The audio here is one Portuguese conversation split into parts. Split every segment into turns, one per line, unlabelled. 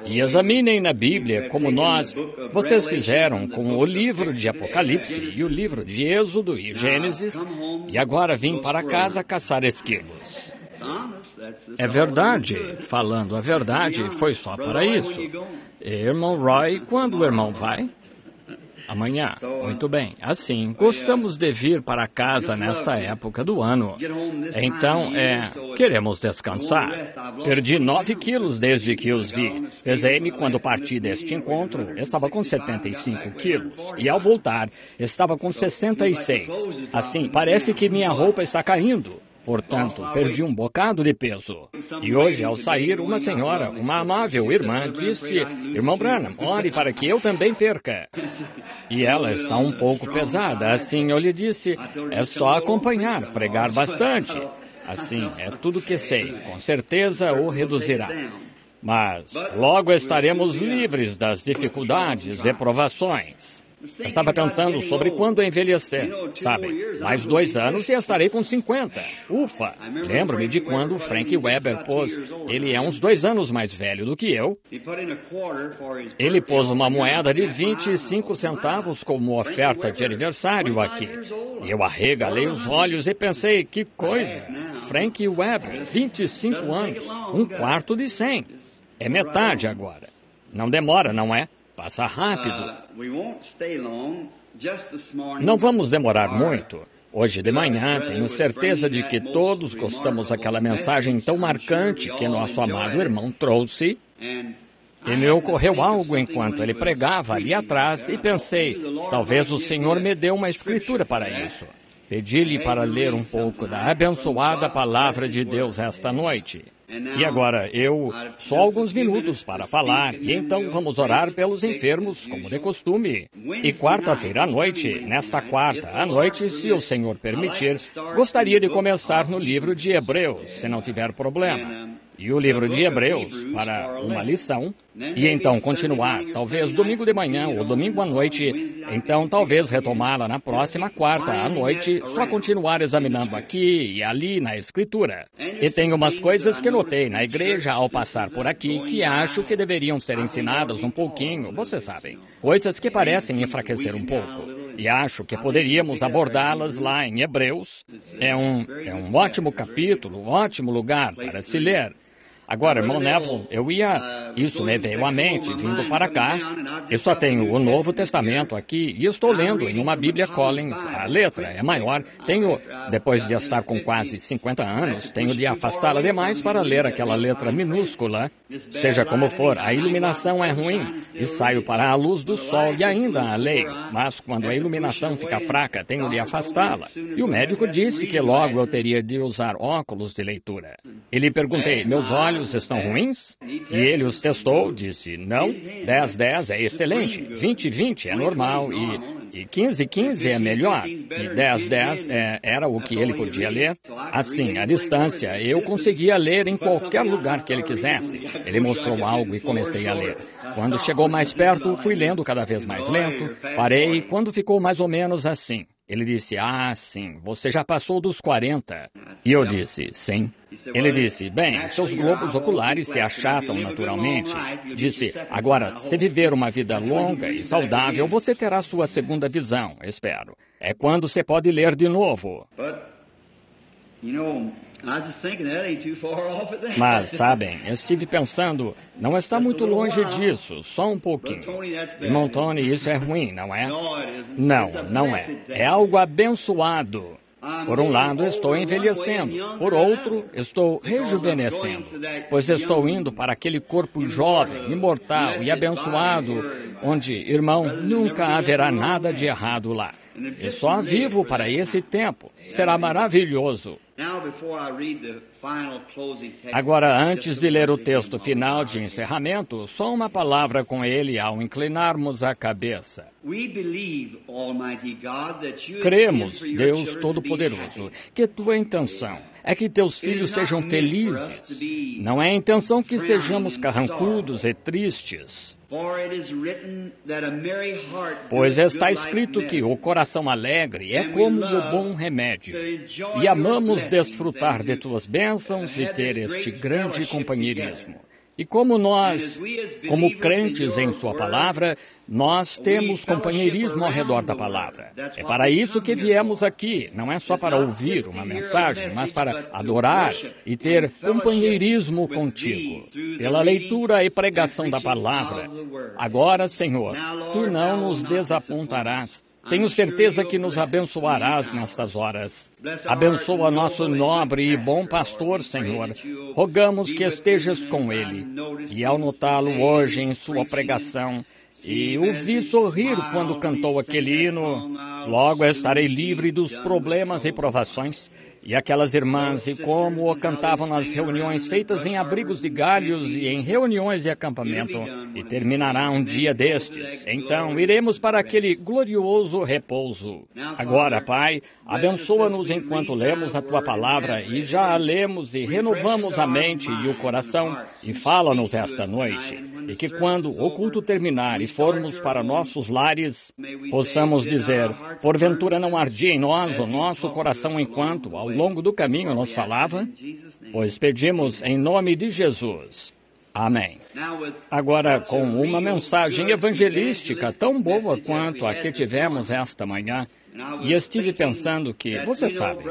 E examinem na Bíblia como vocês fizeram com o livro de Apocalipse e o livro de Êxodo e Gênesis, e agora vim para casa caçar esquilos. É verdade, falando a verdade, foi só para isso. Irmão Roy, quando o irmão vai? Amanhã. Muito bem. Assim, gostamos de vir para casa nesta época do ano. Então, queremos descansar. Perdi 9 quilos desde que os vi. Pesei-me quando parti deste encontro, estava com 75 quilos. E ao voltar, estava com 66. Assim, parece que minha roupa está caindo. Portanto, perdi um bocado de peso. E hoje, ao sair, uma senhora, uma amável irmã, disse: Irmão Branham, ore para que eu também perca. E ela está um pouco pesada. Assim, eu lhe disse: é só acompanhar, pregar bastante. Assim, é tudo que sei. Com certeza o reduzirá. Mas logo estaremos livres das dificuldades e provações. Estava pensando sobre quando envelhecer. Sabe, mais 2 anos e estarei com 50. Ufa! Lembro-me de quando Frank Weber pôs... Ele é uns 2 anos mais velho do que eu. Ele pôs uma moeda de 25 centavos como oferta de aniversário aqui. Eu arregalei os olhos e pensei, que coisa! Frank Weber, 25 anos, 1/4 de 100. É metade agora. Não demora, não é? Passa rápido. Não vamos demorar muito. Hoje de manhã, tenho certeza de que todos gostamos daquela mensagem tão marcante que nosso amado irmão trouxe. E me ocorreu algo enquanto ele pregava ali atrás e pensei, talvez o Senhor me dê uma escritura para isso. Pedi-lhe para ler um pouco da abençoada palavra de Deus esta noite. E agora, só alguns minutos para falar, e então vamos orar pelos enfermos, como de costume. E quarta-feira à noite, nesta quarta à noite, se o Senhor permitir, gostaria de começar no livro de Hebreus, se não tiver problema. E o livro de Hebreus, para uma lição, e então continuar, talvez domingo de manhã ou domingo à noite, então talvez retomá-la na próxima quarta à noite, só continuar examinando aqui e ali na Escritura. E tem umas coisas que notei na igreja ao passar por aqui que acho que deveriam ser ensinadas um pouquinho, vocês sabem, coisas que parecem enfraquecer um pouco. E acho que poderíamos abordá-las lá em Hebreus. É um ótimo capítulo, ótimo lugar para se ler. Agora, irmão Neville, isso me veio à mente, vindo para cá. Eu só tenho o Novo Testamento aqui e estou lendo em uma Bíblia Collins. A letra é maior. Depois de estar com quase 50 anos, tenho de afastá-la demais para ler aquela letra minúscula. Seja como for, a iluminação é ruim e saio para a luz do sol e ainda a leio. Mas quando a iluminação fica fraca, tenho de afastá-la. E o médico disse que logo eu teria de usar óculos de leitura. E lhe perguntei, meus olhos estão ruins? E ele os testou, disse, não, 10/10 é excelente, 20/20 é normal e 15/15 é melhor. E 10/10 era o que ele podia ler. Assim, à distância, eu conseguia ler em qualquer lugar que ele quisesse. Ele mostrou algo e comecei a ler. Quando chegou mais perto, fui lendo cada vez mais lento, parei quando ficou mais ou menos assim. Ele disse, sim, você já passou dos 40. E eu disse, sim. Ele disse, bem, seus globos oculares se achatam naturalmente. Disse, agora, se viver uma vida longa e saudável, você terá sua segunda visão, espero. É quando você pode ler de novo. Mas, sabem, eu estive pensando, não está muito longe disso, só um pouquinho. Irmão Tony, isso é ruim, não é? Não, não é. É algo abençoado. Por um lado, estou envelhecendo. Por outro, estou rejuvenescendo. Pois estou indo para aquele corpo jovem, imortal e abençoado, onde, irmão, nunca haverá nada de errado lá. E só vivo para esse tempo. Será maravilhoso. Agora, antes de ler o texto final de encerramento, só uma palavra com ele ao inclinarmos a cabeça. Cremos, Deus Todo-Poderoso, que tua intenção é que teus filhos sejam felizes. Não é a intenção que sejamos carrancudos e tristes. Pois está escrito que o coração alegre é como o bom remédio. E amamos desfrutar de tuas bênçãos e ter este grande companheirismo. E como nós, como crentes em sua palavra, nós temos companheirismo ao redor da palavra. É para isso que viemos aqui, não é só para ouvir uma mensagem, mas para adorar e ter companheirismo contigo, pela leitura e pregação da palavra. Agora, Senhor, Tu não nos desapontarás. Tenho certeza que nos abençoarás nestas horas. Abençoa nosso nobre e bom pastor, Senhor. Rogamos que estejas com ele. E ao notá-lo hoje em sua pregação, e o vi sorrir quando cantou aquele hino, logo estarei livre dos problemas e provações. E aquelas irmãs, e como o cantavam nas reuniões feitas em abrigos de galhos e em reuniões de acampamento, e terminará um dia destes. Então, iremos para aquele glorioso repouso. Agora, Pai, abençoa-nos enquanto lemos a Tua palavra, e já a lemos e renovamos a mente e o coração, e fala-nos esta noite. E que quando o culto terminar e formos para nossos lares, possamos dizer, porventura não ardia em nós o nosso coração enquanto, ao longo do caminho, nos falava? Pois pedimos em nome de Jesus. Amém. Agora, com uma mensagem evangelística tão boa quanto a que tivemos esta manhã, e estive pensando que, você sabe,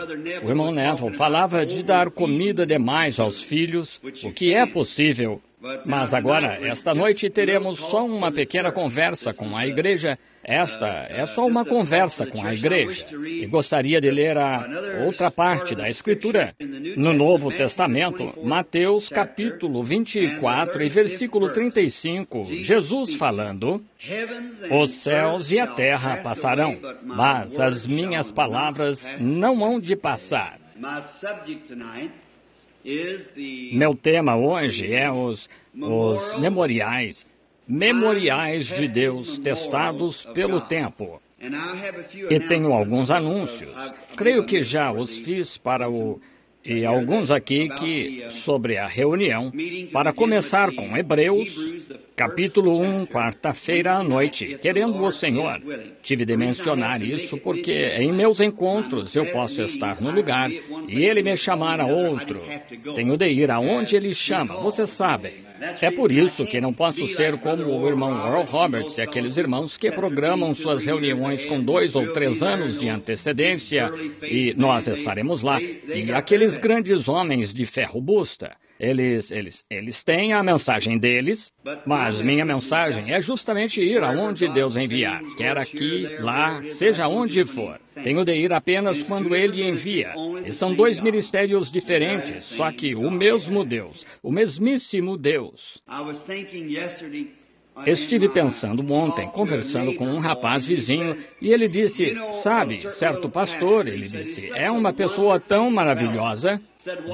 o irmão Neville falava de dar comida demais aos filhos, o que é possível. Mas agora, esta noite, teremos só uma pequena conversa com a igreja. Esta é só uma conversa com a igreja. E gostaria de ler a outra parte da Escritura. No Novo Testamento, Mateus capítulo 24 e versículo 35, Jesus falando, os céus e a terra passarão, mas as minhas palavras não hão de passar. Meu tema hoje é os memoriais. Memoriais de Deus testados pelo tempo. E tenho alguns anúncios. Creio que já os fiz para e alguns aqui sobre a reunião, para começar com Hebreus, capítulo 1, quarta-feira à noite, querendo o Senhor. Tive de mencionar isso porque em meus encontros eu posso estar no lugar e Ele me chamar a outro. Tenho de ir aonde Ele chama, vocês sabem. É por isso que não posso ser como o irmão Oral Roberts e aqueles irmãos que programam suas reuniões com 2 ou 3 anos de antecedência e nós estaremos lá. E aqueles grandes homens de fé robusta, eles têm a mensagem deles, mas minha mensagem é justamente ir aonde Deus enviar, quer aqui, lá, seja onde for. Tenho de ir apenas quando Ele envia. E são 2 ministérios diferentes, só que o mesmo Deus, o mesmíssimo Deus. Estive pensando ontem, conversando com um rapaz vizinho, e ele disse, sabe, certo pastor, ele disse, é uma pessoa tão maravilhosa.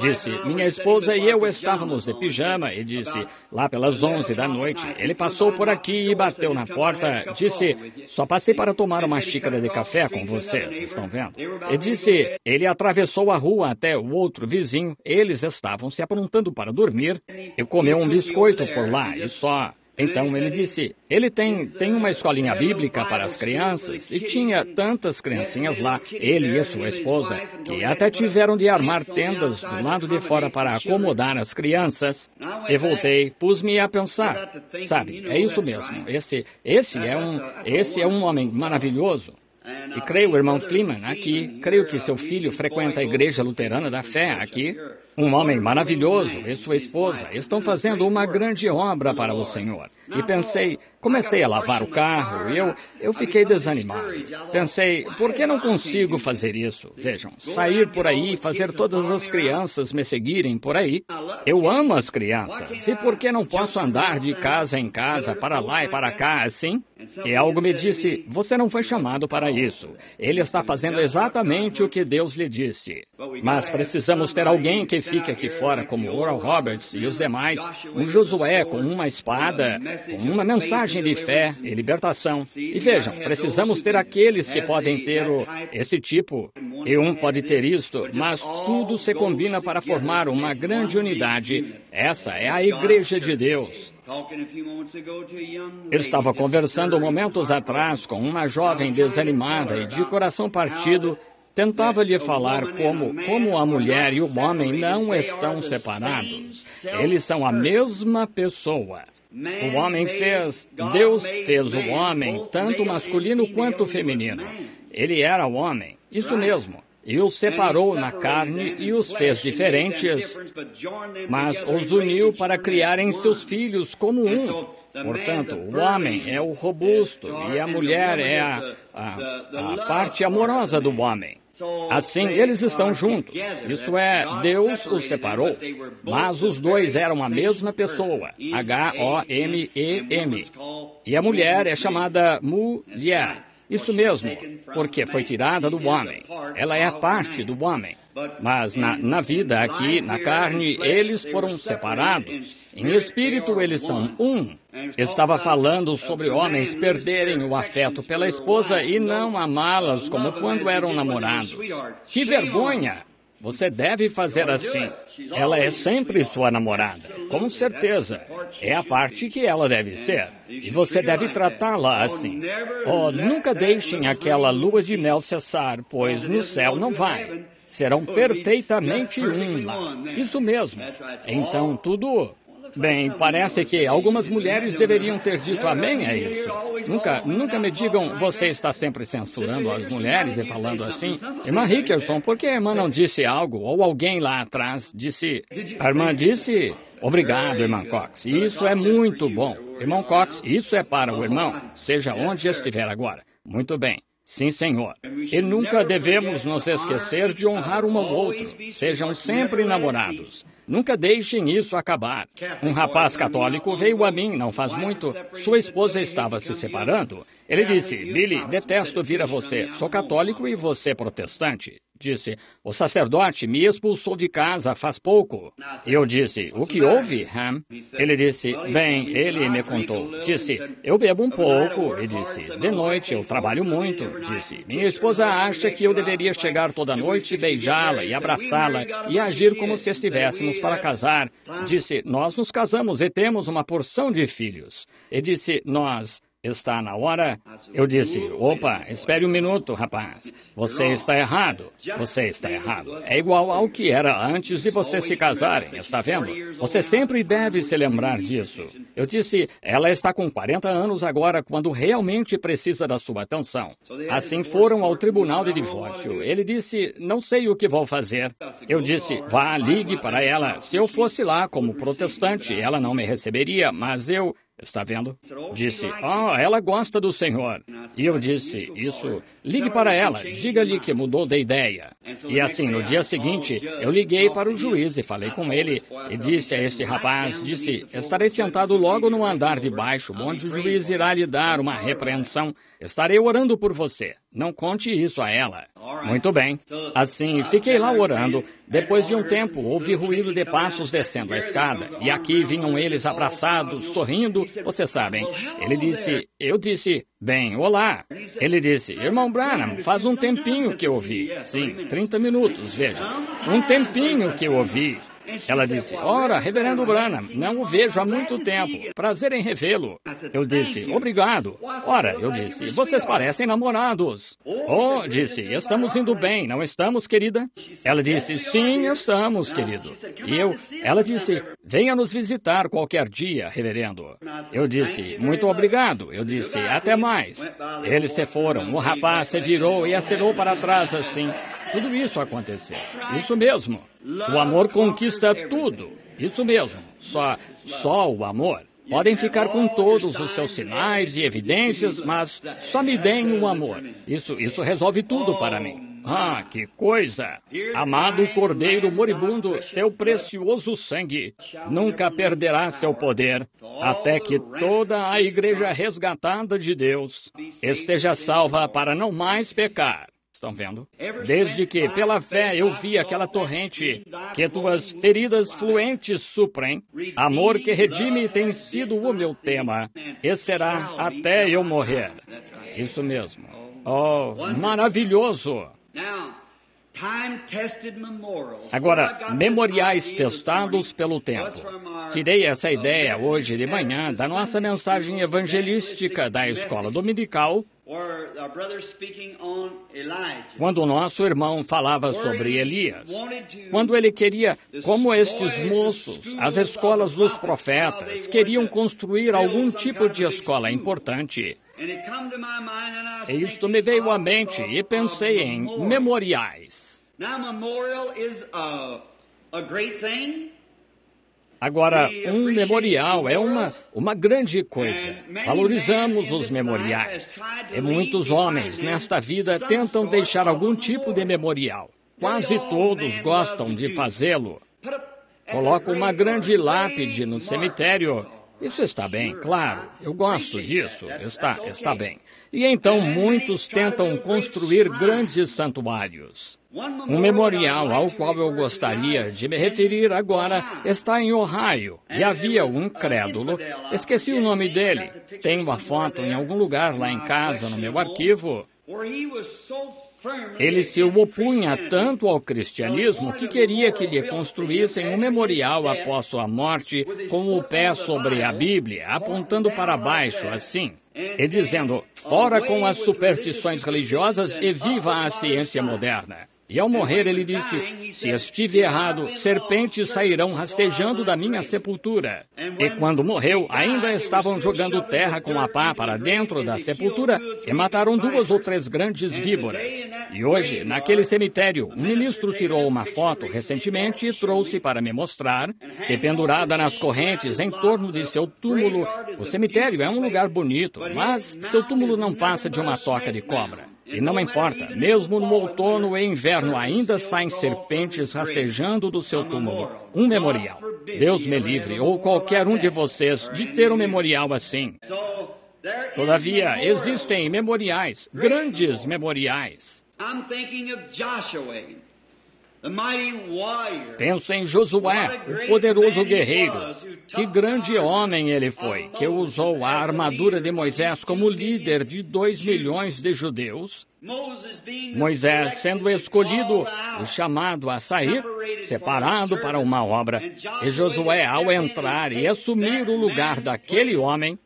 Disse, minha esposa e eu estávamos de pijama, e disse, lá pelas 11 da noite, ele passou por aqui e bateu na porta, disse, só passei para tomar uma xícara de café com vocês, estão vendo? E disse, ele atravessou a rua até o outro vizinho, eles estavam se aprontando para dormir, e comeu um biscoito por lá, e só... Então ele disse, ele tem uma escolinha bíblica para as crianças e tinha tantas criancinhas lá, ele e sua esposa, que até tiveram de armar tendas do lado de fora para acomodar as crianças. E voltei, pus-me a pensar, sabe, é isso mesmo, esse é um homem maravilhoso. E creio, o irmão Fleeman, aqui, creio que seu filho frequenta a Igreja Luterana da Fé aqui. Um homem maravilhoso e sua esposa estão fazendo uma grande obra para o Senhor. E pensei, comecei a lavar o carro e eu fiquei desanimado. Pensei, por que não consigo fazer isso? Vejam, sair por aí e fazer todas as crianças me seguirem por aí. Eu amo as crianças. E por que não posso andar de casa em casa, para lá e para cá, assim? E algo me disse, você não foi chamado para isso. Ele está fazendo exatamente o que Deus lhe disse. Mas precisamos ter alguém que fique aqui fora, como Oral Roberts e os demais, um Josué com uma espada, com uma mensagem de fé e libertação. E vejam, precisamos ter aqueles que podem ter esse tipo. E um pode ter isto, mas tudo se combina para formar uma grande unidade. Essa é a Igreja de Deus. Eu estava conversando momentos atrás com uma jovem desanimada e de coração partido. Tentava lhe falar como a mulher e o homem não estão separados. Eles são a mesma pessoa. O homem Deus fez o homem, tanto masculino quanto feminino. Ele era o homem, isso mesmo. E os separou na carne e os fez diferentes, mas os uniu para criarem seus filhos como um. Portanto, o homem é o robusto e a mulher é a parte amorosa do homem. Assim, eles estão juntos. Isso é, Deus os separou. Mas os dois eram a mesma pessoa, H-O-M-E-M. E a mulher é chamada mulher. Isso mesmo, porque foi tirada do homem. Ela é a parte do homem. Mas na vida aqui, na carne, eles foram separados. Em espírito, eles são um. Estava falando sobre homens perderem o afeto pela esposa e não amá-las como quando eram namorados. Que vergonha! Você deve fazer assim. Ela é sempre sua namorada, com certeza. É a parte que ela deve ser. E você deve tratá-la assim. Oh, nunca deixem aquela lua de mel cessar, pois no céu não vai. Serão perfeitamente um lá. Isso mesmo. Então, tudo... Bem, parece que algumas mulheres deveriam ter dito amém a isso. Nunca me digam, você está sempre censurando as mulheres e falando assim. Irmã Rickerson, por que a irmã não disse algo? Ou alguém lá atrás disse... A irmã disse... Obrigado, irmã Cox. Isso é muito bom. Irmão Cox, isso é para o irmão, seja onde estiver agora. Muito bem. Sim, senhor. E nunca devemos nos esquecer de honrar um ao outro. Sejam sempre namorados. Nunca deixem isso acabar. Um rapaz católico veio a mim não faz muito. Sua esposa estava se separando. Ele disse, Billy, detesto vir a você. Sou católico e você protestante. Disse, o sacerdote me expulsou de casa faz pouco. Eu disse, o que houve, Ham? Ele disse, bem, ele me contou. Disse, eu bebo um pouco. E disse, de noite eu trabalho muito. Disse, minha esposa acha que eu deveria chegar toda noite, beijá-la e abraçá-la e agir como se estivéssemos para casar. Disse, nós nos casamos e temos uma porção de filhos. E disse, está na hora? Eu disse, opa, espere um minuto, rapaz. Você está errado. Você está errado. É igual ao que era antes de vocês se casarem, está vendo? Você sempre deve se lembrar disso. Eu disse, ela está com 40 anos agora, quando realmente precisa da sua atenção. Assim foram ao tribunal de divórcio. Ele disse, não sei o que vou fazer. Eu disse, vá, ligue para ela. Se eu fosse lá como protestante, ela não me receberia, mas eu... Está vendo? Disse, ela gosta do Senhor. E eu disse, isso, ligue para ela, diga-lhe que mudou de ideia. E assim, no dia seguinte, eu liguei para o juiz e falei com ele, e disse a este rapaz, estarei sentado logo no andar de baixo, onde o juiz irá lhe dar uma repreensão. Estarei orando por você. Não conte isso a ela. Muito bem. Assim, fiquei lá orando. Depois de um tempo, ouvi ruído de passos descendo a escada. E aqui vinham eles abraçados, sorrindo. Vocês sabem. Eu disse, bem, olá. Ele disse, irmão Branham, faz um tempinho que eu ouvi. Sim, 30 minutos, veja. Um tempinho que eu ouvi. Ela disse, ora, reverendo Branham, não o vejo há muito tempo. Prazer em revê-lo. Eu disse, obrigado. Ora, eu disse, vocês parecem namorados. Oh, disse, estamos indo bem, não estamos, querida? Ela disse, sim, estamos, querido. Ela disse, venha nos visitar qualquer dia, reverendo. Eu disse, muito obrigado. Eu disse, até mais. Eles se foram, o rapaz se virou e acenou para trás assim. Tudo isso aconteceu. Isso mesmo. O amor conquista tudo. Isso mesmo. Só o amor. Podem ficar com todos os seus sinais e evidências, mas só me deem o amor. Isso resolve tudo para mim. Ah, que coisa! Amado Cordeiro moribundo, teu precioso sangue nunca perderá seu poder, até que toda a igreja resgatada de Deus esteja salva para não mais pecar. Estão vendo? Desde que, pela fé, eu vi aquela torrente que tuas feridas fluentes suprem, amor que redime tem sido o meu tema, e será até eu morrer. Isso mesmo. Oh, maravilhoso! Agora, memoriais testados pelo tempo. Tirei essa ideia hoje de manhã da nossa mensagem evangelística da escola dominical, quando o nosso irmão falava sobre Elias, quando ele queria, como estes moços, as escolas dos profetas, queriam construir algum tipo de escola importante. E isto me veio à mente e pensei em memoriais. Agora, um memorial é uma grande coisa. Valorizamos os memoriais. E muitos homens nesta vida tentam deixar algum tipo de memorial. Quase todos gostam de fazê-lo. Colocam uma grande lápide no cemitério. Isso está bem, claro. Eu gosto disso. Está bem. E então muitos tentam construir grandes santuários. Um memorial ao qual eu gostaria de me referir agora está em Ohio. E havia um incrédulo, esqueci o nome dele. Tenho uma foto em algum lugar lá em casa, no meu arquivo. Ele se opunha tanto ao cristianismo que queria que lhe construíssem um memorial após sua morte, com o pé sobre a Bíblia, apontando para baixo, assim, e dizendo, fora com as superstições religiosas e viva a ciência moderna. E ao morrer ele disse, se estive errado, serpentes sairão rastejando da minha sepultura. E quando morreu, ainda estavam jogando terra com a pá para dentro da sepultura e mataram 2 ou 3 grandes víboras. E hoje, naquele cemitério, um ministro tirou uma foto recentemente e trouxe para me mostrar, e pendurada nas correntes em torno de seu túmulo. O cemitério é um lugar bonito, mas seu túmulo não passa de uma toca de cobra. E não importa, mesmo no outono e inverno ainda saem serpentes rastejando do seu túmulo. Um memorial. Deus me livre, ou qualquer um de vocês, de ter um memorial assim. Todavia, existem memoriais, grandes memoriais. Penso em Josué, o poderoso guerreiro. Que grande homem ele foi, que usou a armadura de Moisés como líder de 2 milhões de judeus. Moisés sendo escolhido, o chamado a sair, separado para uma obra. E Josué, ao entrar e assumir o lugar daquele homem,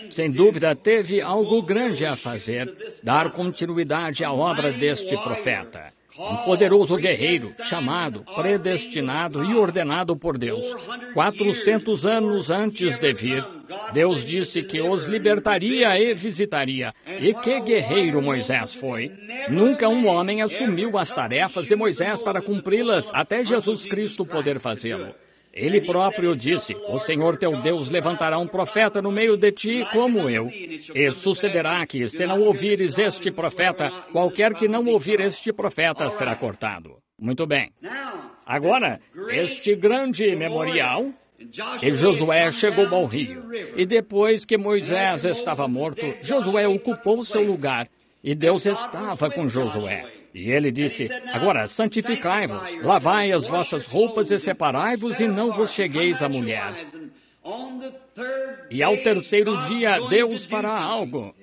sem dúvida, teve algo grande a fazer, dar continuidade à obra deste profeta. Um poderoso guerreiro, chamado, predestinado e ordenado por Deus. 400 anos antes de vir, Deus disse que os libertaria e visitaria. E que guerreiro Moisés foi! Nunca um homem assumiu as tarefas de Moisés para cumpri-las, até Jesus Cristo poder fazê-lo. Ele próprio disse, o Senhor teu Deus levantará um profeta no meio de ti como eu. E sucederá que, se não ouvires este profeta, qualquer que não ouvir este profeta será cortado. Muito bem. Agora, este grande memorial, e Josué chegou ao rio. E depois que Moisés estava morto, Josué ocupou seu lugar. E Deus estava com Josué. E ele disse, agora santificai-vos, lavai as vossas roupas e separai-vos e não vos chegueis à mulher. E ao terceiro dia Deus fará algo.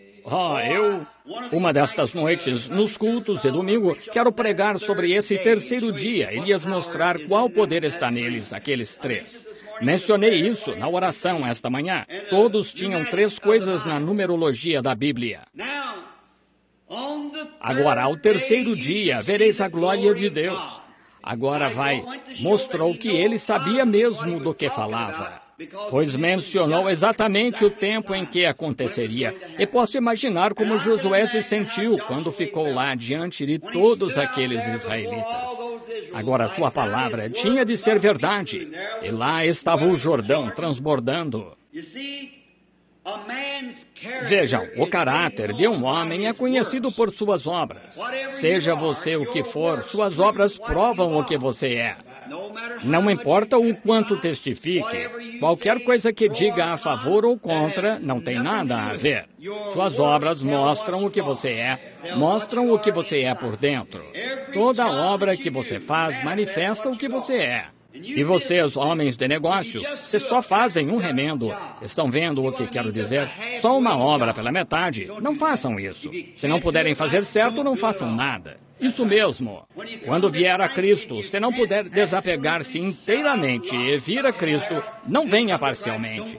Uma destas noites, nos cultos de domingo, quero pregar sobre esse terceiro dia e lhes mostrar qual poder está neles, aqueles 3. Mencionei isso na oração esta manhã. Todos tinham 3 coisas na numerologia da Bíblia. Agora, ao terceiro dia, vereis a glória de Deus. Agora mostrou que ele sabia mesmo do que falava, pois mencionou exatamente o tempo em que aconteceria. E posso imaginar como Josué se sentiu quando ficou lá diante de todos aqueles israelitas. Agora, sua palavra tinha de ser verdade, e lá estava o Jordão transbordando. Vejam, o caráter de um homem é conhecido por suas obras. Seja você o que for, suas obras provam o que você é. Não importa o quanto testifique, qualquer coisa que diga a favor ou contra não tem nada a ver. Suas obras mostram o que você é, mostram o que você é por dentro. Toda obra que você faz manifesta o que você é. E vocês, homens de negócios, vocês só fazem um remendo. Estão vendo o que quero dizer? Só uma obra pela metade. Não façam isso. Se não puderem fazer certo, não façam nada. Isso mesmo. Quando vier a Cristo, se não puder desapegar-se inteiramente e vir a Cristo, não venha parcialmente.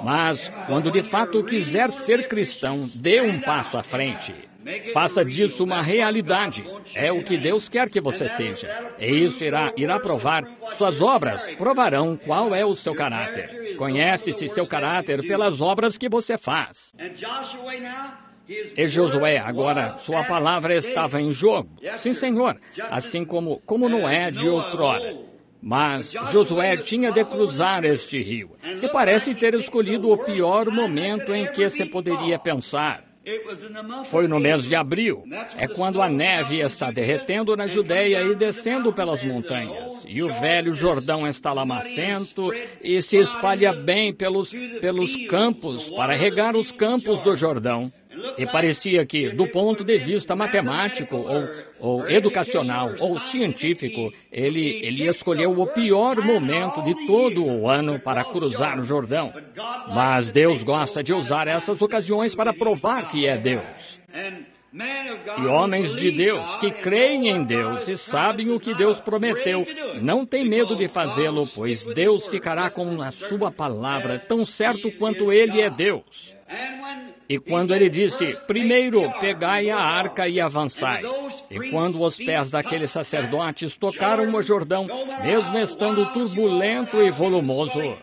Mas, quando de fato quiser ser cristão, dê um passo à frente. Faça disso uma realidade. É o que Deus quer que você seja. E isso irá provar. Suas obras provarão qual é o seu caráter. Conhece-se seu caráter pelas obras que você faz. E Josué, agora, sua palavra estava em jogo. Sim, Senhor. Assim como Noé de outrora. Mas Josué tinha de cruzar este rio. E parece ter escolhido o pior momento em que se poderia pensar. Foi no mês de abril. É quando a neve está derretendo na Judéia e descendo pelas montanhas. E o velho Jordão está lamacento e se espalha bem pelos campos para regar os campos do Jordão. E parecia que, do ponto de vista matemático, ou educacional, ou científico, ele escolheu o pior momento de todo o ano para cruzar o Jordão. Mas Deus gosta de usar essas ocasiões para provar que é Deus. E homens de Deus que creem em Deus e sabem o que Deus prometeu, não têm medo de fazê-lo, pois Deus ficará com a sua palavra tão certo quanto Ele é Deus. E quando ele disse, primeiro pegai a arca e avançai. E quando os pés daqueles sacerdotes tocaram o Jordão, mesmo estando turbulento e volumoso,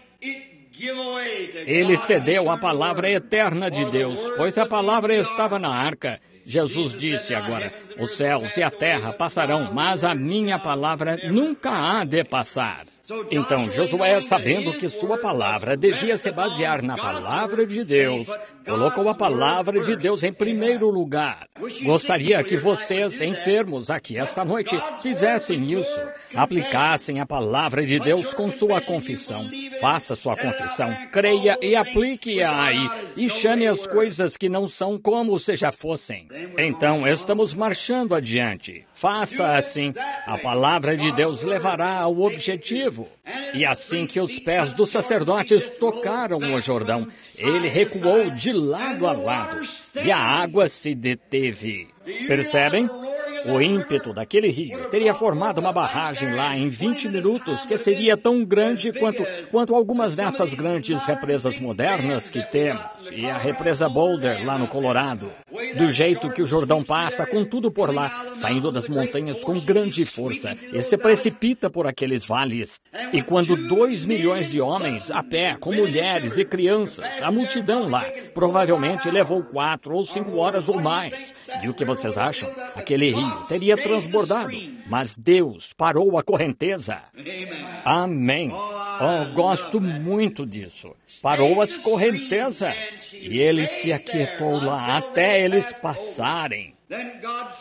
ele cedeu à palavra eterna de Deus, pois a palavra estava na arca. Jesus disse agora, os céus e a terra passarão, mas a minha palavra nunca há de passar. Então, Josué, sabendo que sua palavra devia se basear na palavra de Deus, colocou a palavra de Deus em primeiro lugar. Gostaria que vocês, enfermos aqui esta noite, fizessem isso. Aplicassem a palavra de Deus com sua confissão. Faça sua confissão, creia e aplique-a aí. E chame as coisas que não são como se já fossem. Então, estamos marchando adiante. Faça assim. A palavra de Deus levará ao objetivo. E assim que os pés dos sacerdotes tocaram o Jordão, ele recuou de lado a lado, e a água se deteve. Percebem? O ímpeto daquele rio teria formado uma barragem lá em 20 minutos que seria tão grande quanto algumas dessas grandes represas modernas que temos. E a represa Boulder, lá no Colorado. Do jeito que o Jordão passa, com tudo por lá, saindo das montanhas com grande força, e se precipita por aqueles vales. E quando 2 milhões de homens, a pé, com mulheres e crianças, a multidão lá, provavelmente levou 4 ou 5 horas ou mais. E o que vocês acham? Aquele rio teria transbordado, mas Deus parou a correnteza. Amém. Oh, gosto muito disso. Parou as correntezas e ele se aquietou lá até eles passarem.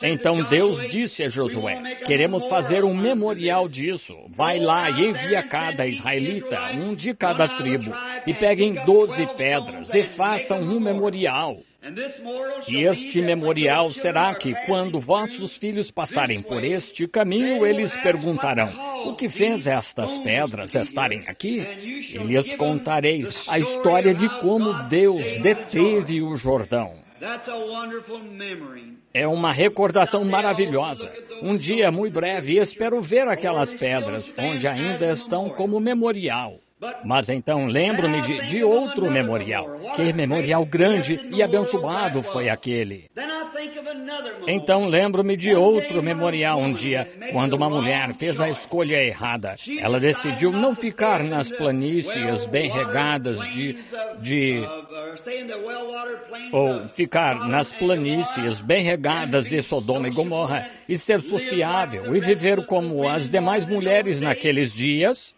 Então Deus disse a Josué, queremos fazer um memorial disso. Vai lá e envia cada israelita, um de cada tribo, e peguem 12 pedras e façam um memorial. E este memorial será que, quando vossos filhos passarem por este caminho, eles perguntarão, o que fez estas pedras estarem aqui? E lhes contareis a história de como Deus deteve o Jordão. É uma recordação maravilhosa. Um dia muito breve espero ver aquelas pedras, onde ainda estão como memorial. Mas então lembro-me de outro memorial. Que memorial grande e abençoado foi aquele. Então lembro-me de outro memorial um dia, quando uma mulher fez a escolha errada. Ela decidiu não ficar nas planícies bem regadas ou ficar nas planícies bem regadas de Sodoma e Gomorra e ser sociável e viver como as demais mulheres naqueles dias.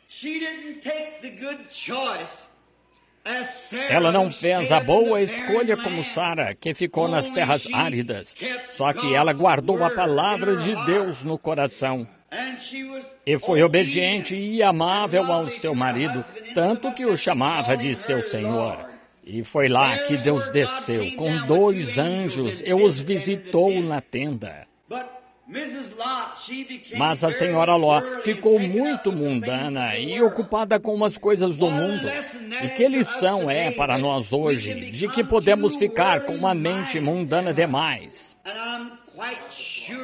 Ela não fez a boa escolha como Sara, que ficou nas terras áridas. Só que ela guardou a palavra de Deus no coração. E foi obediente e amável ao seu marido, tanto que o chamava de seu Senhor. E foi lá que Deus desceu com 2 anjos e os visitou na tenda. Mas a senhora Ló ficou muito mundana e ocupada com as coisas do mundo. E que lição é para nós hoje de que podemos ficar com uma mente mundana demais?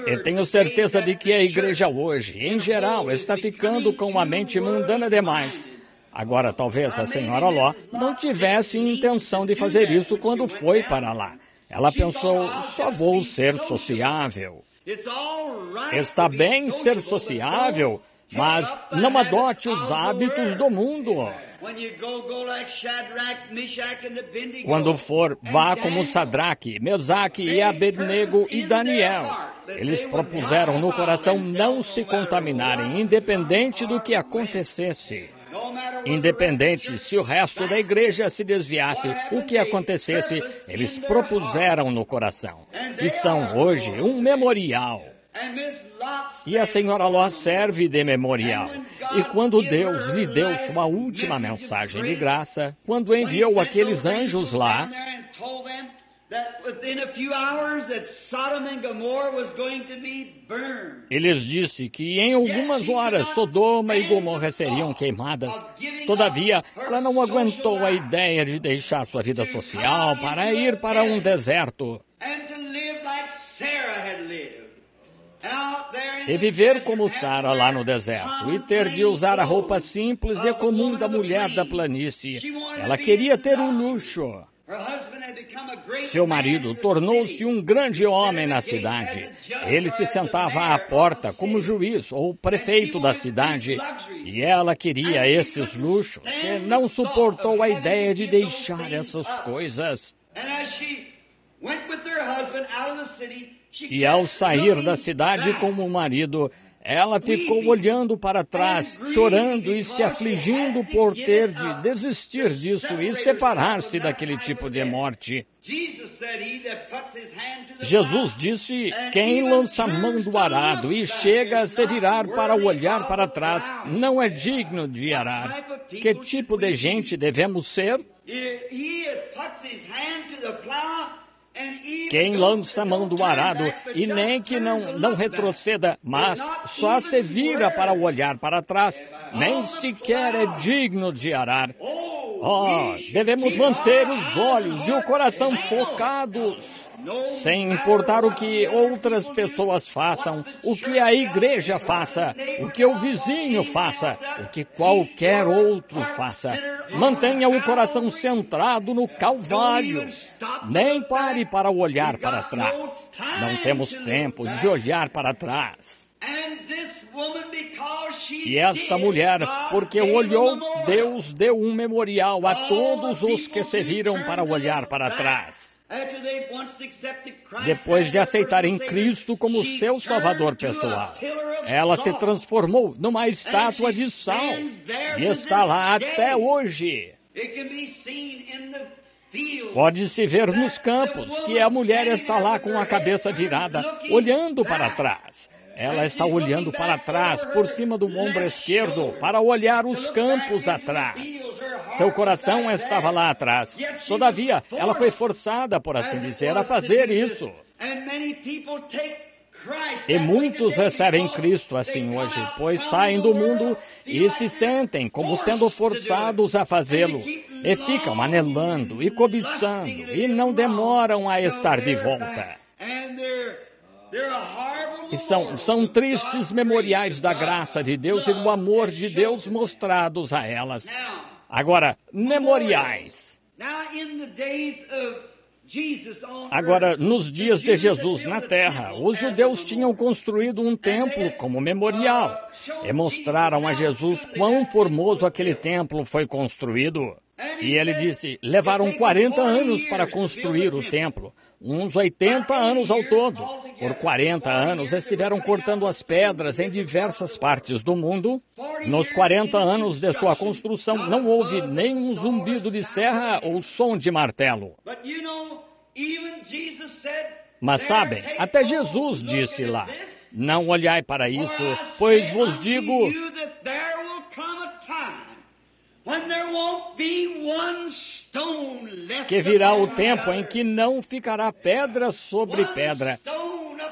Eu tenho certeza de que a igreja hoje, em geral, está ficando com uma mente mundana demais. Agora, talvez a senhora Ló não tivesse intenção de fazer isso quando foi para lá. Ela pensou, só vou ser sociável. Está bem ser sociável, mas não adote os hábitos do mundo. Quando for, vá como Sadraque, Mesaque e Abednego e Daniel. Eles propuseram no coração não se contaminarem, independente do que acontecesse. Independente se o resto da igreja se desviasse, o que acontecesse, eles propuseram no coração. E são hoje um memorial. E a senhora Ló serve de memorial. E quando Deus lhe deu sua última mensagem de graça, quando enviou aqueles anjos lá, eles disse que em algumas horas Sodoma e Gomorra seriam queimadas. Todavia, ela não aguentou a ideia de deixar sua vida social para ir para um deserto e viver como Sara lá no deserto, e ter de usar a roupa simples e comum da mulher da planície. Ela queria ter um luxo. Seu marido tornou-se um grande homem na cidade. Ele se sentava à porta como juiz ou prefeito da cidade, e ela queria esses luxos e não suportou a ideia de deixar essas coisas. E ao sair da cidade com o marido, ela ficou olhando para trás, chorando e se afligindo por ter de desistir disso e separar-se daquele tipo de morte. Jesus disse, quem lança a mão do arado e chega a se virar para olhar para trás, não é digno de arar. Que tipo de gente devemos ser? Quem lança a mão do arado e nem que não retroceda, mas só se vira para olhar para trás, nem sequer é digno de arar. Oh, devemos manter os olhos e o coração focados, sem importar o que outras pessoas façam, o que a igreja faça, o que o vizinho faça, o que qualquer outro faça. Mantenha o coração centrado no Calvário. Nem pare para olhar para trás. Não temos tempo de olhar para trás. E esta mulher, porque olhou, Deus deu um memorial a todos os que se viram para olhar para trás. Depois de aceitarem Cristo como seu Salvador pessoal, ela se transformou numa estátua de sal e está lá até hoje. Pode-se ver nos campos que a mulher está lá com a cabeça virada, olhando para trás. Ela está olhando para trás, por cima do ombro esquerdo, para olhar os campos atrás. Seu coração estava lá atrás. Todavia, ela foi forçada, por assim dizer, a fazer isso. E muitos recebem Cristo assim hoje, pois saem do mundo e se sentem como sendo forçados a fazê-lo. E ficam anelando e cobiçando e não demoram a estar de volta. E são tristes memoriais da graça de Deus e do amor de Deus mostrados a elas. Agora, memoriais. Agora, nos dias de Jesus na terra, os judeus tinham construído um templo como memorial e mostraram a Jesus quão formoso aquele templo foi construído. E ele disse, levaram 40 anos para construir o templo, uns 80 anos ao todo. Por 40 anos estiveram cortando as pedras em diversas partes do mundo. Nos 40 anos de sua construção não houve nem um zumbido de serra ou som de martelo. Mas sabem, até Jesus disse lá, não olhai para isso, pois vos digo que virá o tempo em que não ficará pedra sobre pedra,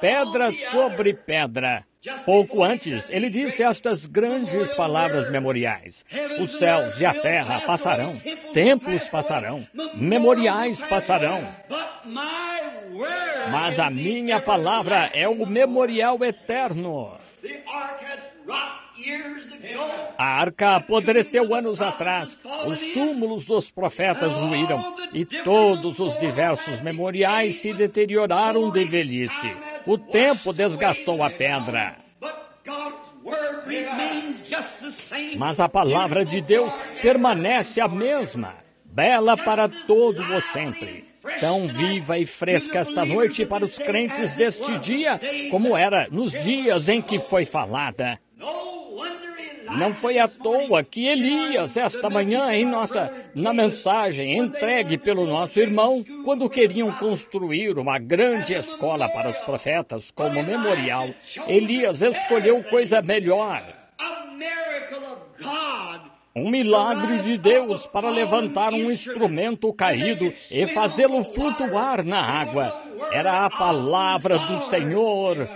pedra sobre pedra. Pouco antes, ele disse estas grandes palavras memoriais: os céus e a terra passarão, templos passarão, memoriais passarão, mas a minha palavra é o memorial eterno. A arca apodreceu anos atrás, os túmulos dos profetas ruíram, e todos os diversos memoriais se deterioraram de velhice. O tempo desgastou a pedra. Mas a palavra de Deus permanece a mesma, bela para todo o sempre. Tão viva e fresca esta noite para os crentes deste dia, como era nos dias em que foi falada. Não foi à toa que Elias, esta manhã, na mensagem entregue pelo nosso irmão, quando queriam construir uma grande escola para os profetas como memorial, Elias escolheu coisa melhor. Um milagre de Deus para levantar um instrumento caído e fazê-lo flutuar na água. Era a palavra do Senhor.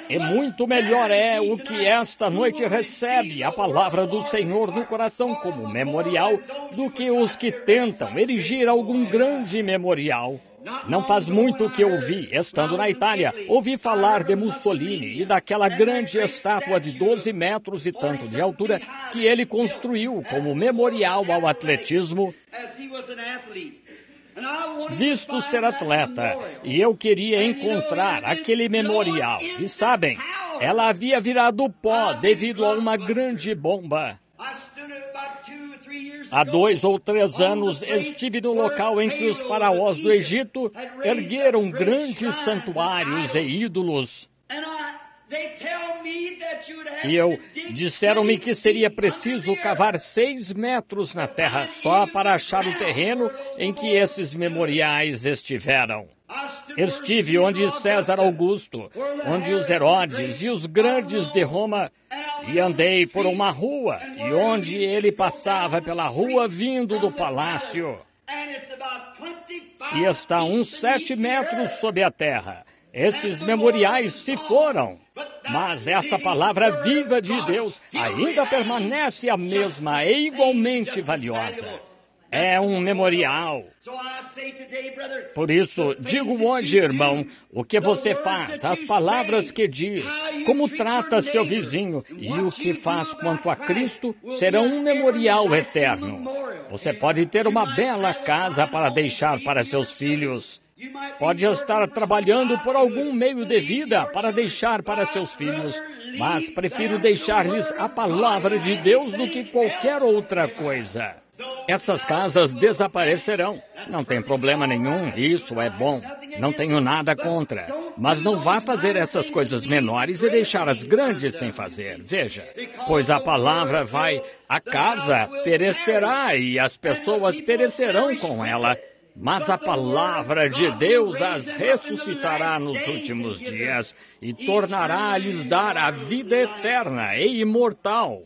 E muito melhor é o que esta noite recebe a palavra do Senhor no coração como memorial do que os que tentam erigir algum grande memorial. Não faz muito que ouvi, estando na Itália, ouvi falar de Mussolini e daquela grande estátua de 12 metros e tanto de altura que ele construiu como memorial ao atletismo, visto ser atleta, e eu queria encontrar aquele memorial. E sabem, ela havia virado pó devido a uma grande bomba. Há 2 ou 3 anos estive no local em que os faraós do Egito ergueram grandes santuários e ídolos. E disseram-me que seria preciso cavar 6 metros na terra só para achar o terreno em que esses memoriais estiveram. Estive onde César Augusto, onde os Herodes e os grandes de Roma, e andei por uma rua, e onde ele passava pela rua vindo do palácio. E está uns 7 metros sob a terra. Esses memoriais se foram, mas essa palavra viva de Deus ainda permanece a mesma e igualmente valiosa. É um memorial. Por isso, digo hoje, irmão, o que você faz, as palavras que diz, como trata seu vizinho e o que faz quanto a Cristo serão um memorial eterno. Você pode ter uma bela casa para deixar para seus filhos. Pode estar trabalhando por algum meio de vida para deixar para seus filhos, mas prefiro deixar-lhes a palavra de Deus do que qualquer outra coisa. Essas casas desaparecerão. Não tem problema nenhum, isso é bom. Não tenho nada contra. Mas não vá fazer essas coisas menores e deixar as grandes sem fazer. Veja, pois a palavra a casa perecerá e as pessoas perecerão com ela. Mas a palavra de Deus as ressuscitará nos últimos dias e tornará a lhes dar a vida eterna e imortal.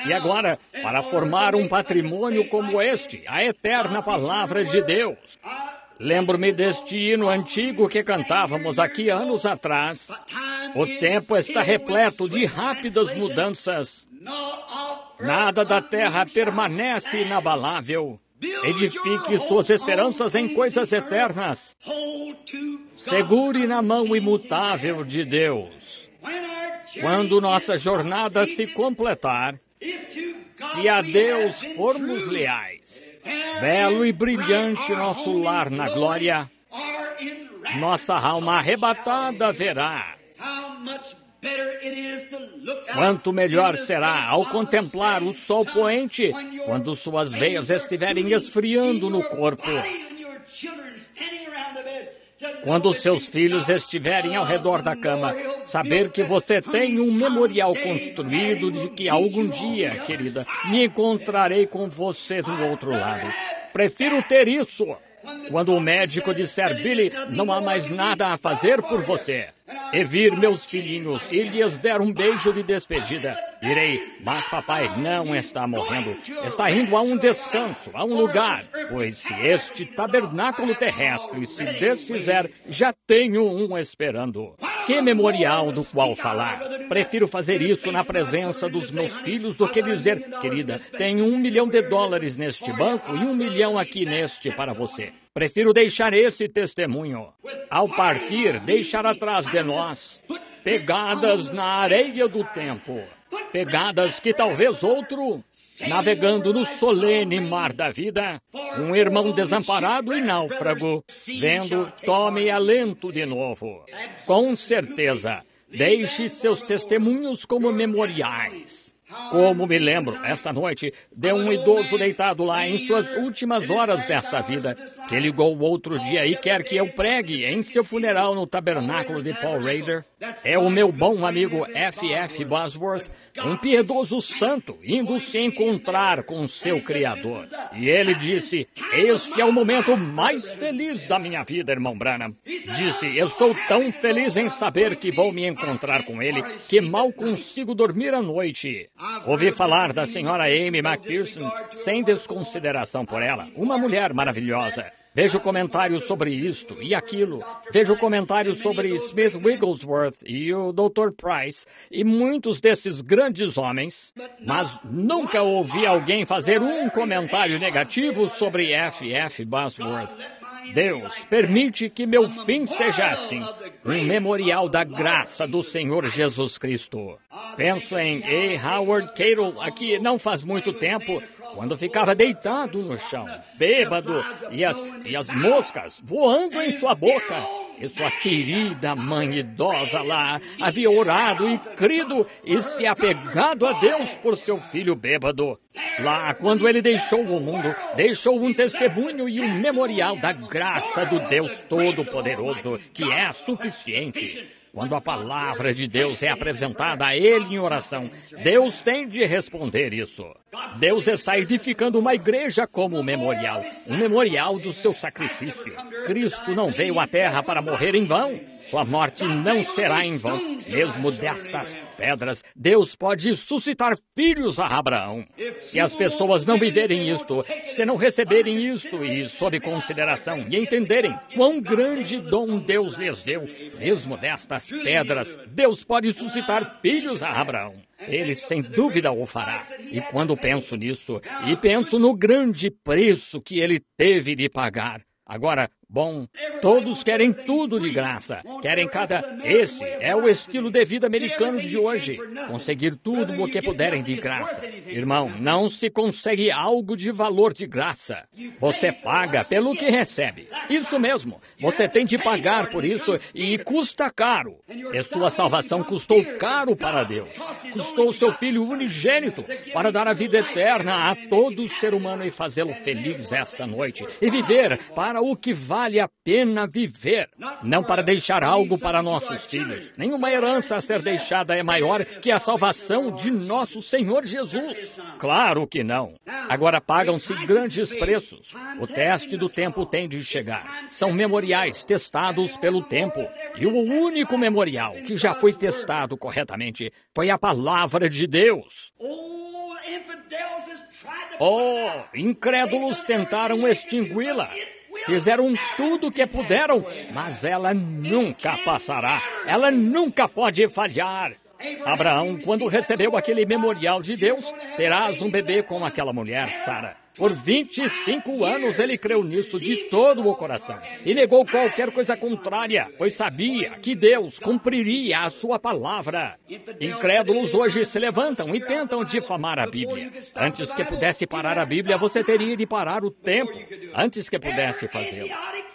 E agora, para formar um patrimônio como este, a eterna palavra de Deus. Lembro-me deste hino antigo que cantávamos aqui anos atrás. O tempo está repleto de rápidas mudanças. Nada da terra permanece inabalável. Edifique suas esperanças em coisas eternas. Segure na mão imutável de Deus. Quando nossa jornada se completar, se a Deus formos leais, belo e brilhante nosso lar na glória, nossa alma arrebatada verá. Quanto melhor será ao contemplar o sol poente quando suas veias estiverem esfriando no corpo. Quando seus filhos estiverem ao redor da cama, saber que você tem um memorial construído de que algum dia, querida, me encontrarei com você do outro lado. Prefiro ter isso. Quando o médico disser, Billy, não há mais nada a fazer por você, e vir meus filhinhos e lhes der um beijo de despedida, direi, mas papai não está morrendo, está indo a um descanso, a um lugar, pois se este tabernáculo terrestre se desfizer, já tenho um esperando. que memorial do qual falar? Prefiro fazer isso na presença dos meus filhos do que dizer, querida, tenho $1 milhão neste banco e $1 milhão aqui neste para você. Prefiro deixar esse testemunho. Ao partir, deixar atrás de nós pegadas na areia do tempo. Pegadas que talvez outro, navegando no solene mar da vida, um irmão desamparado e náufrago, vendo, tome alento de novo. Com certeza, deixe seus testemunhos como memoriais. Como me lembro, esta noite, de um idoso deitado lá em suas últimas horas desta vida, que ligou outro dia e quer que eu pregue em seu funeral no tabernáculo de Paul Rader. É o meu bom amigo F.F. Bosworth, um piedoso santo, indo se encontrar com seu Criador. E ele disse, este é o momento mais feliz da minha vida, irmão Branham. Disse, estou tão feliz em saber que vou me encontrar com ele, que mal consigo dormir à noite. Ouvi falar da senhora Amy McPherson, sem desconsideração por ela, uma mulher maravilhosa. Vejo comentários sobre isto e aquilo. Vejo comentários sobre Smith Wigglesworth e o Dr. Price e muitos desses grandes homens, mas nunca ouvi alguém fazer um comentário negativo sobre F.F. Bosworth. Deus, permite que meu fim seja assim, um memorial da graça do Senhor Jesus Cristo. Penso em A. Howard Carroll aqui não faz muito tempo, quando ficava deitado no chão, bêbado, e as moscas voando em sua boca. E sua querida mãe idosa lá havia orado e crido e se apegado a Deus por seu filho bêbado. Lá, quando ele deixou o mundo, deixou um testemunho e um memorial da graça do Deus Todo-Poderoso, que é suficiente. Quando a palavra de Deus é apresentada a ele em oração, Deus tem de responder isso. Deus está edificando uma igreja como memorial, um memorial do seu sacrifício. Cristo não veio à terra para morrer em vão. Sua morte não será em vão. Mesmo destas pedras, Deus pode suscitar filhos a Abraão. Se as pessoas não viverem isto, se não receberem isto e sob consideração e entenderem quão grande dom Deus lhes deu, mesmo destas pedras, Deus pode suscitar filhos a Abraão. Ele sem dúvida o fará. E quando penso nisso, e penso no grande preço que ele teve de pagar, agora, bom, todos querem tudo de graça. Querem Esse é o estilo de vida americano de hoje. Conseguir tudo o que puderem de graça. Irmão, não se consegue algo de valor de graça. Você paga pelo que recebe. Isso mesmo. Você tem de pagar por isso e custa caro. E sua salvação custou caro para Deus. Custou seu Filho unigênito para dar a vida eterna a todo ser humano e fazê-lo feliz esta noite. E viver para o que vale a pena viver, não para deixar algo para nossos filhos. Nenhuma herança a ser deixada é maior que a salvação de nosso Senhor Jesus. Claro que não. Agora pagam-se grandes preços. O teste do tempo tem de chegar. São memoriais testados pelo tempo. E o único memorial que já foi testado corretamente foi a palavra de Deus. Incrédulos tentaram extingui-la. Fizeram tudo o que puderam, mas ela nunca passará. Ela nunca pode falhar. Abraão, quando recebeu aquele memorial de Deus, terás um bebê com aquela mulher, Sara. Por 25 anos ele creu nisso de todo o coração e negou qualquer coisa contrária, pois sabia que Deus cumpriria a sua palavra. Incrédulos hoje se levantam e tentam difamar a Bíblia. Antes que pudesse parar a Bíblia, você teria de parar o tempo, antes que pudesse fazê-lo.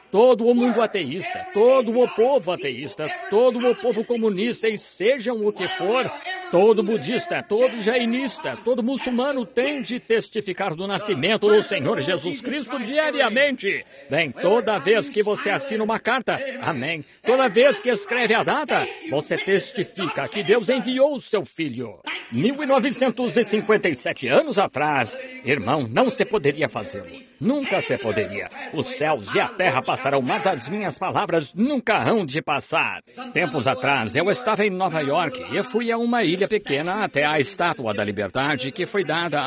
Todo o mundo ateísta, todo o povo ateísta, todo o povo comunista e sejam o que for, todo budista, todo jainista, todo muçulmano tem de testificar do nascimento do Senhor Jesus Cristo diariamente. Bem, toda vez que você assina uma carta, amém. Toda vez que escreve a data, você testifica que Deus enviou o seu Filho. 1957 anos atrás, irmão, não se poderia fazê-lo. Nunca se poderia. Os céus e a terra passarão, mas as minhas palavras nunca hão de passar. Tempos atrás, eu estava em Nova York e fui a uma ilha pequena até a Estátua da Liberdade que foi dada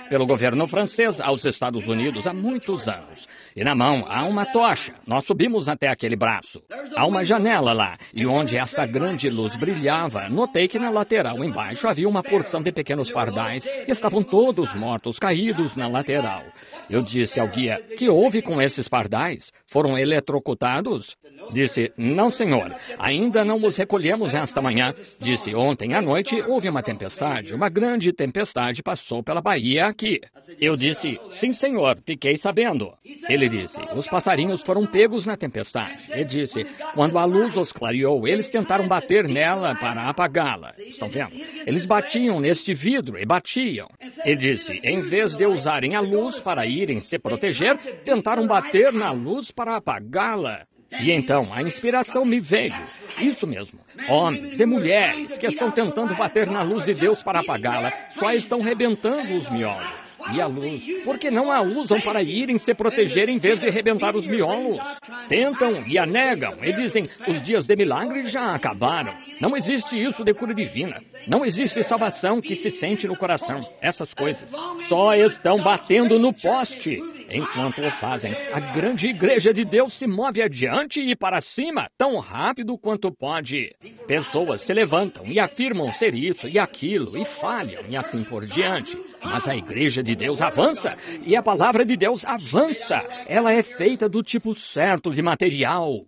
pelo governo francês aos Estados Unidos há muitos anos. e na mão há uma tocha. Nós subimos até aquele braço. Há uma janela lá, e onde esta grande luz brilhava, notei que na lateral embaixo havia uma porção de pequenos pardais e estavam todos mortos, caídos na lateral. Eu disse ao guia: que houve com esses pardais? Foram eletrocutados? Disse: não, senhor, ainda não os recolhemos esta manhã. Disse: ontem à noite houve uma tempestade, uma grande tempestade passou pela Bahia aqui. Eu disse: sim, senhor, fiquei sabendo. Ele disse: os passarinhos foram pegos na tempestade. Ele disse: quando a luz os clareou, eles tentaram bater nela para apagá-la. Estão vendo? Eles batiam neste vidro e batiam. Ele disse: em vez de usarem a luz para irem se proteger, tentaram bater na luz para apagá-la. E então a inspiração me veio. Isso mesmo. Homens e mulheres que estão tentando bater na luz de Deus para apagá-la, só estão rebentando os miolos. E a luz, por que não a usam para irem se proteger em vez de rebentar os miolos? Tentam e a negam e dizem: os dias de milagre já acabaram. Não existe isso de cura divina. Não existe salvação que se sente no coração. Essas coisas só estão batendo no poste. Enquanto o fazem, a grande igreja de Deus se move adiante e para cima, tão rápido quanto pode. Pessoas se levantam e afirmam ser isso e aquilo, e falham, e assim por diante. Mas a igreja de Deus avança, e a palavra de Deus avança. Ela é feita do tipo certo de material.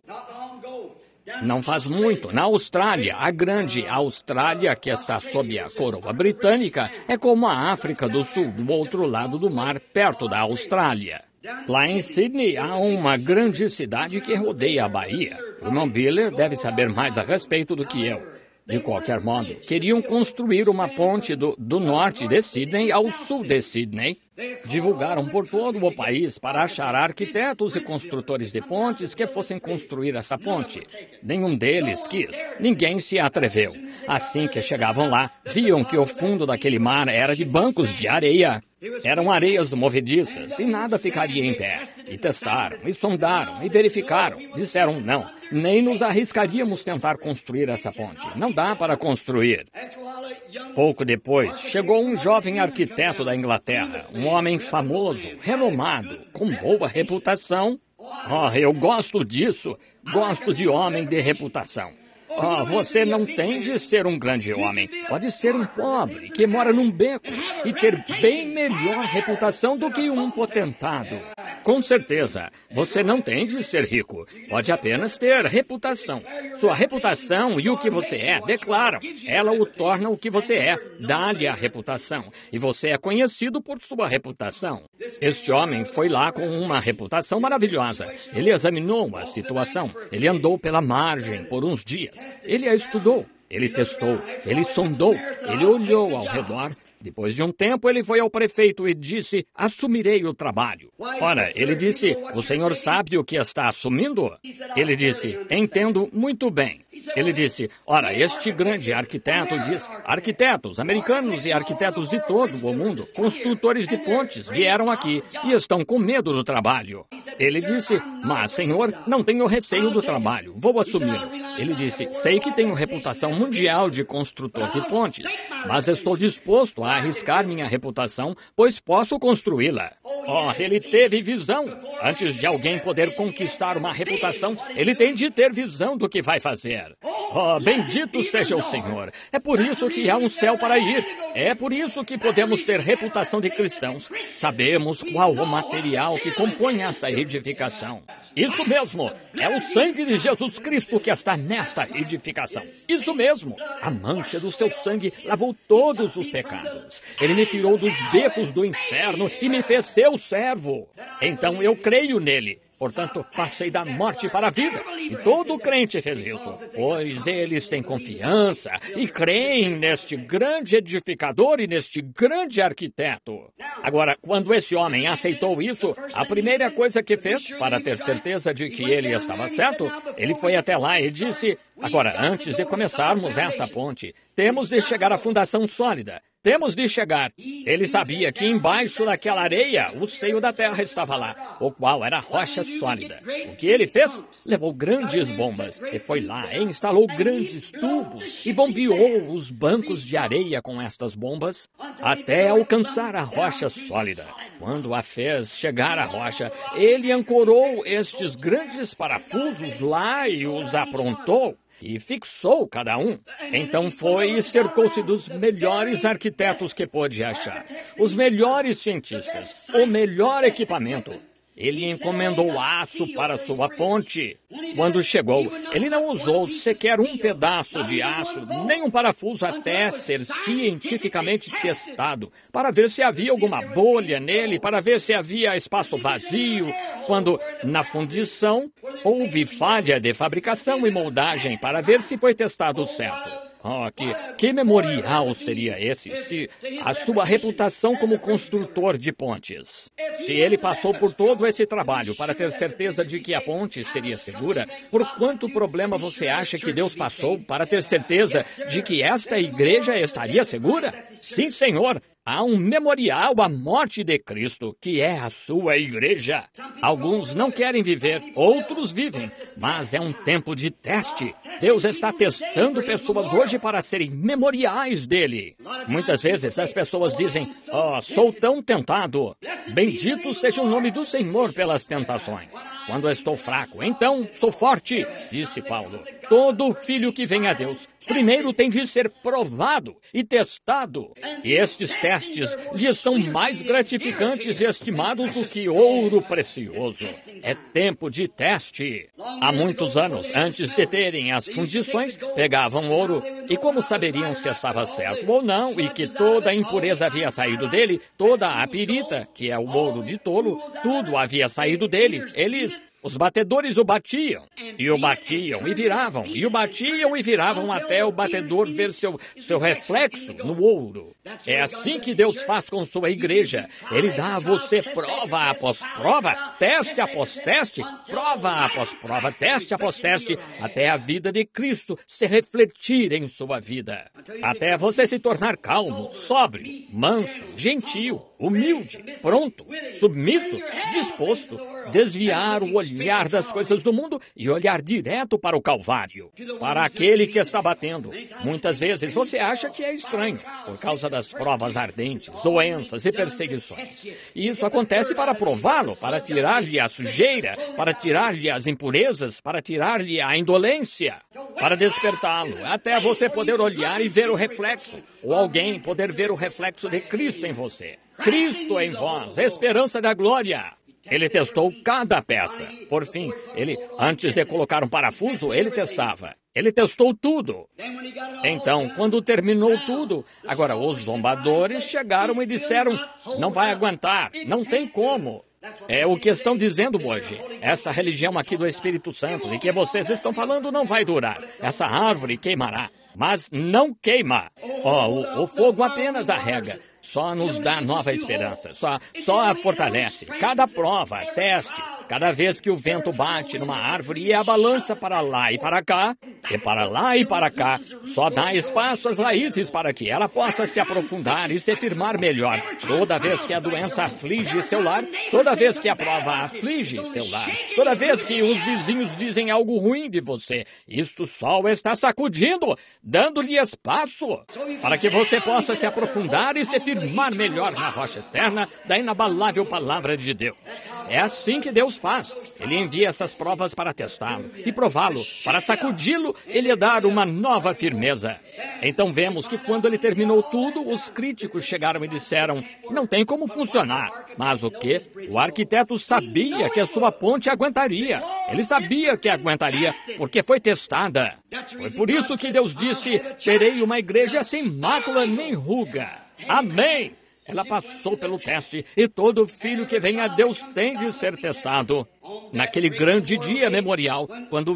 Não faz muito, na Austrália, a grande Austrália, que está sob a coroa britânica, é como a África do Sul, do outro lado do mar, perto da Austrália. Lá em Sydney, há uma grande cidade que rodeia a Bahia. O irmão Biller deve saber mais a respeito do que eu. De qualquer modo, queriam construir uma ponte do norte de Sydney ao sul de Sydney. Divulgaram por todo o país para achar arquitetos e construtores de pontes que fossem construir essa ponte. Nenhum deles quis. Ninguém se atreveu. Assim que chegavam lá, viam que o fundo daquele mar era de bancos de areia. Eram areias movediças e nada ficaria em pé. E testaram, e sondaram, e verificaram. Disseram: não, nem nos arriscaríamos tentar construir essa ponte. Não dá para construir. Pouco depois, chegou um jovem arquiteto da Inglaterra, um homem famoso, renomado, com boa reputação. Eu gosto disso. Gosto de homem de reputação. Você não tem de ser um grande homem. Pode ser um pobre que mora num beco e ter bem melhor reputação do que um potentado. Com certeza, você não tem de ser rico. Pode apenas ter reputação. Sua reputação e o que você é declaram. Ela o torna o que você é. Dá-lhe a reputação. E você é conhecido por sua reputação. Este homem foi lá com uma reputação maravilhosa. Ele examinou a situação. Ele andou pela margem por uns dias. Ele a estudou, ele testou, ele sondou, ele olhou ao redor. Depois de um tempo, ele foi ao prefeito e disse: assumirei o trabalho. Ora, ele disse: o senhor sabe o que está assumindo? Ele disse: entendo muito bem. Ele disse: ora, este grande arquiteto diz: arquitetos americanos e arquitetos de todo o mundo, construtores de pontes, vieram aqui e estão com medo do trabalho. Ele disse: mas, senhor, não tenho receio do trabalho, vou assumir. Ele disse: sei que tenho reputação mundial de construtor de pontes, mas estou disposto a arriscar minha reputação, pois posso construí-la. Ele teve visão. Antes de alguém poder conquistar uma reputação, ele tem de ter visão do que vai fazer. Bendito seja o Senhor. É por isso que há um céu para ir. É por isso que podemos ter reputação de cristãos. Sabemos qual o material que compõe esta edificação. Isso mesmo. É o sangue de Jesus Cristo que está nesta edificação. Isso mesmo. A mancha do seu sangue lavou todos os pecados. Ele me tirou dos becos do inferno e me fez seu servo. Então eu creio nele. Portanto, passei da morte para a vida. E todo crente fez isso, pois eles têm confiança e creem neste grande edificador e neste grande arquiteto. Agora, quando esse homem aceitou isso, a primeira coisa que fez, para ter certeza de que ele estava certo, ele foi até lá e disse: agora, antes de começarmos esta ponte, temos de chegar à fundação sólida. temos de chegar. Ele sabia que embaixo daquela areia, o seio da terra estava lá, o qual era rocha sólida. O que ele fez? Levou grandes bombas e foi lá e instalou grandes tubos e bombeou os bancos de areia com estas bombas até alcançar a rocha sólida. Quando a fez chegar à rocha, ele ancorou estes grandes parafusos lá e os aprontou e fixou cada um. Então foi e cercou-se dos melhores arquitetos que pôde achar, os melhores cientistas, o melhor equipamento. Ele encomendou aço para sua ponte. Quando chegou, ele não usou sequer um pedaço de aço, nem um parafuso até ser cientificamente testado, para ver se havia alguma bolha nele, para ver se havia espaço vazio, quando, na fundição, houve falha de fabricação e moldagem para ver se foi testado certo. Oh, que memorial seria esse, se a sua reputação como construtor de pontes. Se ele passou por todo esse trabalho para ter certeza de que a ponte seria segura, por quanto problema você acha que Deus passou para ter certeza de que esta igreja estaria segura? Sim, Senhor. Há um memorial à morte de Cristo, que é a sua igreja. Alguns não querem viver, outros vivem, mas é um tempo de teste. Deus está testando pessoas hoje para serem memoriais dele. Muitas vezes as pessoas dizem, sou tão tentado. Bendito seja o nome do Senhor pelas tentações. Quando estou fraco, então sou forte, disse Paulo. Todo filho que vem a Deus primeiro tem de ser provado e testado. E estes testes lhes são mais gratificantes e estimados do que ouro precioso. É tempo de teste. Há muitos anos, antes de terem as fundições, pegavam ouro e como saberiam se estava certo ou não e que toda a impureza havia saído dele, toda a pirita, que é o ouro de tolo, tudo havia saído dele. Os batedores o batiam, e o batiam e viravam, e o batiam e viravam até o batedor ver seu reflexo no ouro. É assim que Deus faz com sua igreja. Ele dá a você prova após prova, teste após teste, prova após prova, teste após teste, até a vida de Cristo se refletir em sua vida. Até você se tornar calmo, sóbrio, manso, gentil, humilde, pronto, submisso, disposto, desviar o olhar das coisas do mundo e olhar direto para o Calvário, para aquele que está batendo. Muitas vezes você acha que é estranho, por causa das provas ardentes, doenças e perseguições. E isso acontece para prová-lo, para tirar-lhe a sujeira, para tirar-lhe as impurezas, para tirar-lhe a indolência, para despertá-lo, até você poder olhar e ver o reflexo, ou alguém poder ver o reflexo de Cristo em você. Cristo em vós, esperança da glória. Ele testou cada peça. Por fim, antes de colocar um parafuso, ele testava. Ele testou tudo. Então, quando terminou tudo, agora os zombadores chegaram e disseram, não vai aguentar, não tem como. É o que estão dizendo hoje. Essa religião aqui do Espírito Santo, de que vocês estão falando, não vai durar. Essa árvore queimará, mas não queima. O fogo apenas arrega. Só nos dá nova esperança, só a fortalece. Cada prova, teste, cada vez que o vento bate numa árvore e a balança para lá e para cá, e para lá e para cá, só dá espaço às raízes para que ela possa se aprofundar e se firmar melhor. Toda vez que a doença aflige seu lar, toda vez que a prova aflige seu lar, toda vez que os vizinhos dizem algo ruim de você, isto só está sacudindo, dando-lhe espaço para que você possa se aprofundar e se firmar melhor na rocha eterna da inabalável palavra de Deus. É assim que Deus faz. Ele envia essas provas para testá-lo e prová-lo, para sacudi-lo e lhe dar uma nova firmeza. Então vemos que quando ele terminou tudo, os críticos chegaram e disseram, não tem como funcionar. Mas o quê? O arquiteto sabia que a sua ponte aguentaria. Ele sabia que aguentaria, porque foi testada. Foi por isso que Deus disse, terei uma igreja sem mácula nem ruga. Amém! Ela passou pelo teste e todo filho que vem a Deus tem de ser testado. Naquele grande dia memorial, quando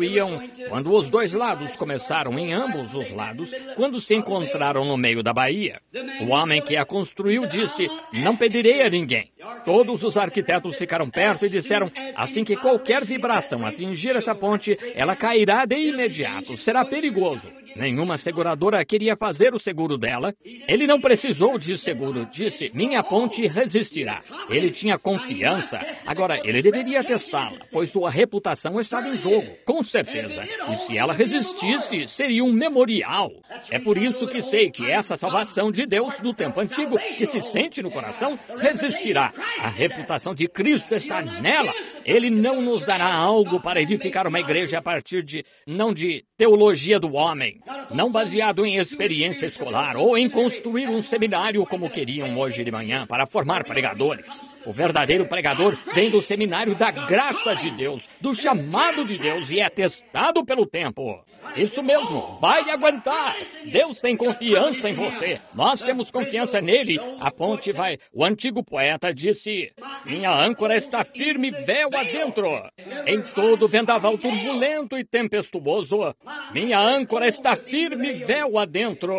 os dois lados começaram em ambos os lados, quando se encontraram no meio da baía, o homem que a construiu disse, não pedirei a ninguém. Todos os arquitetos ficaram perto e disseram, assim que qualquer vibração atingir essa ponte, ela cairá de imediato, será perigoso. Nenhuma seguradora queria fazer o seguro dela. Ele não precisou de seguro, disse, minha ponte resistirá. Ele tinha confiança. Agora, ele deveria testá-la, pois sua reputação estava em jogo, com certeza. E se ela resistisse, seria um memorial. É por isso que sei que essa salvação de Deus do tempo antigo, que se sente no coração, resistirá. A reputação de Cristo está nela. Ele não nos dará algo para edificar uma igreja a partir não de teologia do homem, não baseado em experiência escolar ou em construir um seminário como queriam hoje de manhã para formar pregadores. O verdadeiro pregador vem do seminário da graça de Deus, do chamado de Deus e é testado pelo tempo. Isso mesmo, vai aguentar. Deus tem confiança em você. Nós temos confiança nele. A ponte vai. O antigo poeta disse, minha âncora está firme véu adentro. Em todo vendaval turbulento e tempestuoso, minha âncora está firme véu adentro.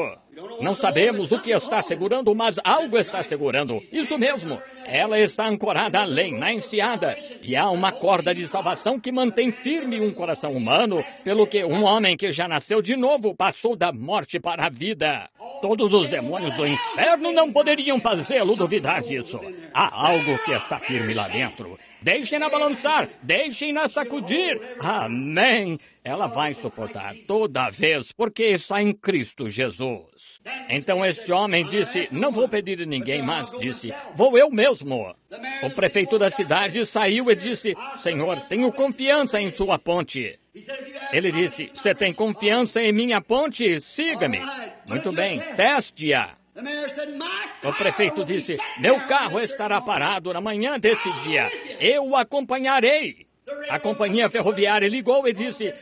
Não sabemos o que está segurando, mas algo está segurando. Isso mesmo. Ela está ancorada além, na enseada. E há uma corda de salvação que mantém firme um coração humano, pelo que um homem que já nasceu de novo passou da morte para a vida. Todos os demônios do inferno não poderiam fazê-lo duvidar disso. Há algo que está firme lá dentro. Deixem-na balançar, deixem-na sacudir. Amém. Ela vai suportar toda vez, porque está em Cristo Jesus. Então este homem disse, não vou pedir a ninguém, mas disse, vou eu mesmo. O prefeito da cidade saiu e disse, Senhor, tenho confiança em sua ponte. Ele disse, você tem confiança em minha ponte? Siga-me. Muito bem, teste-a. O prefeito disse, meu carro estará parado na manhã desse dia. Eu o acompanharei. A companhia ferroviária ligou e disse,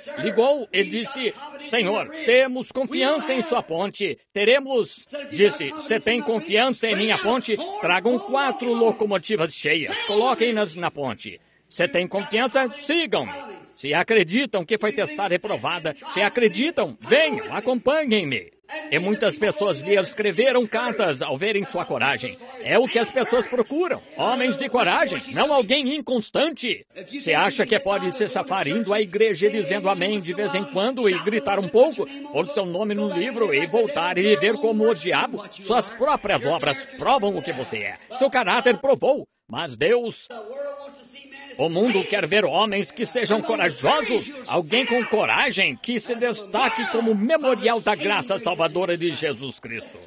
Senhor, temos confiança em sua ponte. Disse, você tem confiança em minha ponte? Tragam 4 locomotivas cheias, coloquem-nas na ponte. Você tem confiança? Sigam-me. Se acreditam que foi testada e provada, se acreditam, venham, acompanhem-me. E muitas pessoas lhe escreveram cartas ao verem sua coragem. É o que as pessoas procuram. Homens de coragem, não alguém inconstante. Você acha que pode se safar indo à igreja dizendo amém de vez em quando e gritar um pouco, pôr seu nome no livro e voltar e viver como o diabo? Suas próprias obras provam o que você é. Seu caráter provou. Mas Deus... O mundo quer ver homens que sejam corajosos, alguém com coragem que se destaque como memorial da graça salvadora de Jesus Cristo.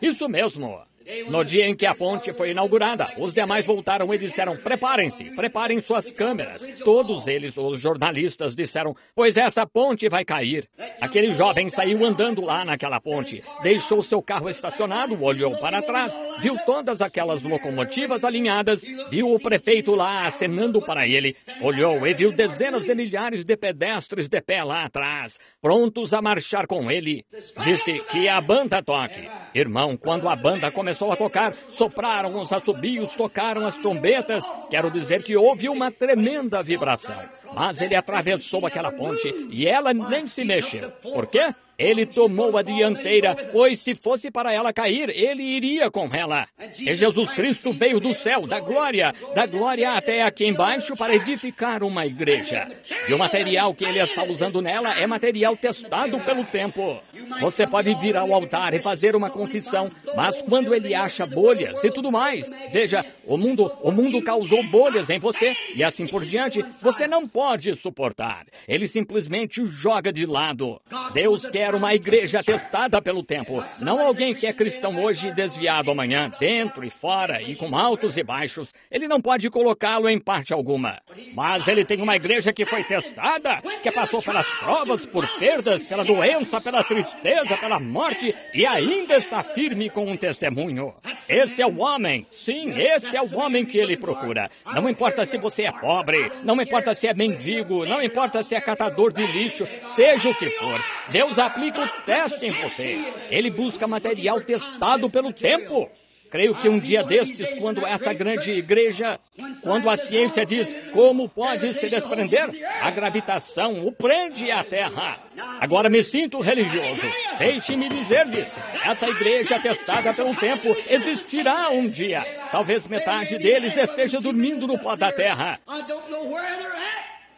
Isso mesmo. No dia em que a ponte foi inaugurada, os demais voltaram e disseram, preparem-se, preparem suas câmeras. Todos eles, os jornalistas, disseram, pois essa ponte vai cair. Aquele jovem saiu andando lá naquela ponte, deixou seu carro estacionado, olhou para trás, viu todas aquelas locomotivas alinhadas, viu o prefeito lá acenando para ele, olhou e viu dezenas de milhares de pedestres de pé lá atrás, prontos a marchar com ele. Disse que a banda toque. Irmão, quando a banda começou a tocar, sopraram os assobios, tocaram as trombetas. Quero dizer que houve uma tremenda vibração. Mas ele atravessou aquela ponte e ela nem se mexeu. Por quê? Ele tomou a dianteira, pois se fosse para ela cair, ele iria com ela. E Jesus Cristo veio do céu, da glória até aqui embaixo para edificar uma igreja. E o material que ele está usando nela é material testado pelo tempo. Você pode vir ao altar e fazer uma confissão, mas quando ele acha bolhas e tudo mais, veja, o mundo causou bolhas em você e assim por diante, você não pode suportar. Ele simplesmente o joga de lado. Deus quer uma igreja testada pelo tempo, não alguém que é cristão hoje e desviado amanhã, dentro e fora e com altos e baixos. Ele não pode colocá-lo em parte alguma. Mas ele tem uma igreja que foi testada, que passou pelas provas, por perdas, pela doença, pela tristeza, pela morte e ainda está firme com um testemunho. Esse é o homem, sim, esse é o homem que ele procura. Não importa se você é pobre, não importa se é mendigo, não importa se é catador de lixo, seja o que for. Deus aplica o teste em você. Ele busca material testado pelo tempo. Creio que um dia destes, quando essa grande igreja, quando a ciência diz como pode se desprender, a gravitação o prende à Terra. Agora me sinto religioso. Deixe-me dizer-lhes, essa igreja testada pelo tempo existirá um dia. Talvez metade deles esteja dormindo no pó da Terra.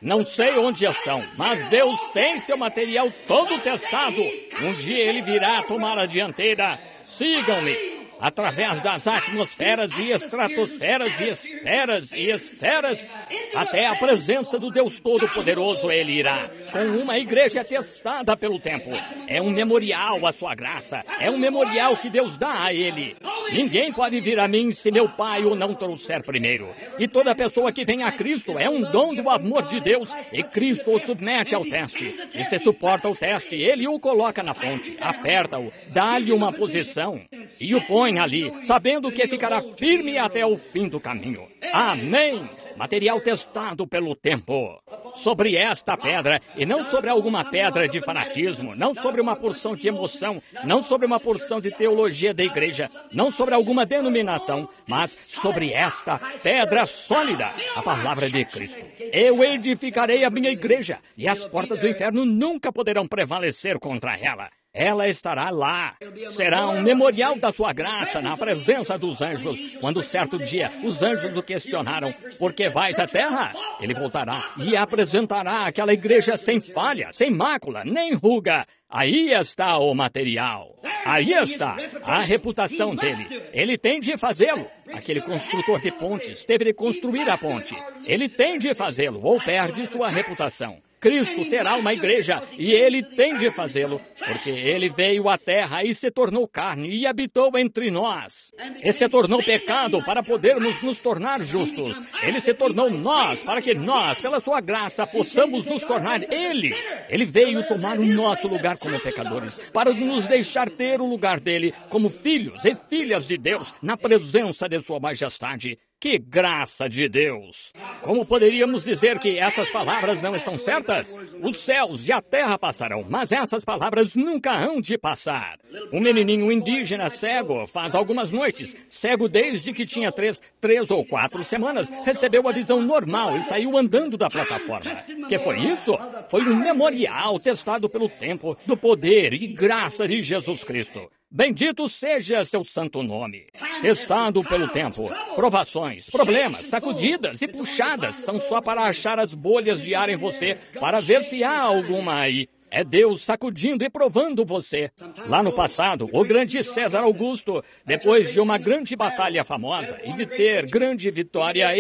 Não sei onde estão, mas Deus tem seu material todo testado. Um dia ele virá tomar a dianteira. Sigam-me. Através das atmosferas e estratosferas e esferas e esferas, até a presença do Deus Todo-Poderoso ele irá, com uma igreja testada pelo tempo. É um memorial à sua graça, é um memorial que Deus dá a ele. Ninguém pode vir a mim se meu Pai o não trouxer primeiro. E toda pessoa que vem a Cristo é um dom do amor de Deus, e Cristo o submete ao teste. E se suporta o teste, ele o coloca na ponte, aperta-o, dá-lhe uma posição e o põe ali, sabendo que ficará firme até o fim do caminho. Amém! Material testado pelo tempo. Sobre esta pedra, e não sobre alguma pedra de fanatismo, não sobre uma porção de emoção, não sobre uma porção de teologia da igreja, não sobre alguma denominação, mas sobre esta pedra sólida, a palavra de Cristo. Eu edificarei a minha igreja, e as portas do inferno nunca poderão prevalecer contra ela. Ela estará lá. Será um memorial da sua graça na presença dos anjos. Quando certo dia os anjos o questionaram, por que vais à terra? Ele voltará e apresentará aquela igreja sem falha, sem mácula, nem ruga. Aí está o material. Aí está a reputação dele. Ele tem de fazê-lo. Aquele construtor de pontes teve de construir a ponte. Ele tem de fazê-lo ou perde sua reputação. Cristo terá uma igreja e ele tem de fazê-lo, porque ele veio à terra e se tornou carne e habitou entre nós. Ele se tornou pecado para podermos nos tornar justos. Ele se tornou nós para que nós, pela sua graça, possamos nos tornar ele. Ele veio tomar o nosso lugar como pecadores, para nos deixar ter o lugar dele como filhos e filhas de Deus na presença de sua majestade. Que graça de Deus! Como poderíamos dizer que essas palavras não estão certas? Os céus e a terra passarão, mas essas palavras nunca hão de passar. Um menininho indígena cego faz algumas noites, cego desde que tinha três ou 4 semanas, recebeu a visão normal e saiu andando da plataforma. Que foi isso? Foi um memorial testado pelo tempo, do poder e graça de Jesus Cristo. Bendito seja seu santo nome. Testado pelo tempo, provações, problemas, sacudidas e puxadas são só para achar as bolhas de ar em você, para ver se há alguma aí. É Deus sacudindo e provando você. Lá no passado, o grande César Augusto, depois de uma grande batalha famosa e de ter grande vitória,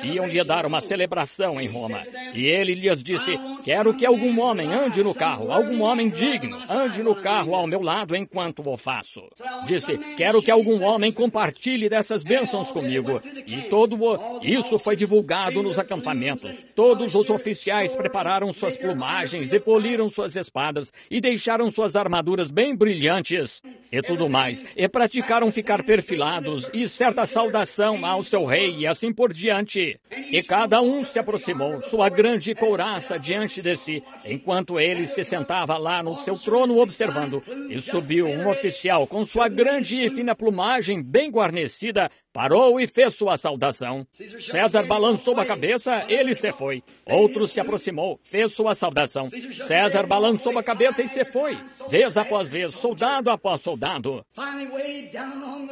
iam lhe dar uma celebração em Roma. E ele lhes disse, quero que algum homem ande no carro, algum homem digno, ande no carro ao meu lado enquanto o faço. Disse, quero que algum homem compartilhe dessas bênçãos comigo. E isso foi divulgado nos acampamentos. Todos os oficiais prepararam suas plumagens e poliram suas espadas e deixaram suas armaduras bem brilhantes e tudo mais, e praticaram ficar perfilados e certa saudação ao seu rei e assim por diante. E cada um se aproximou, sua grande couraça diante de si, enquanto ele se sentava lá no seu trono observando, e subiu um oficial com sua grande e fina plumagem bem guarnecida, parou e fez sua saudação. César balançou a cabeça, ele se foi. Outro se aproximou, fez sua saudação. César balançou a cabeça e se foi. Vez após vez, soldado após soldado.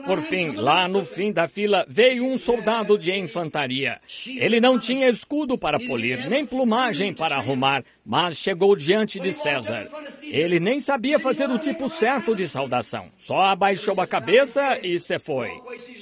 Por fim, lá no fim da fila, veio um soldado de infantaria. Ele não tinha escudo para polir, nem plumagem para arrumar, mas chegou diante de César. Ele nem sabia fazer o tipo certo de saudação. Só abaixou a cabeça e se foi.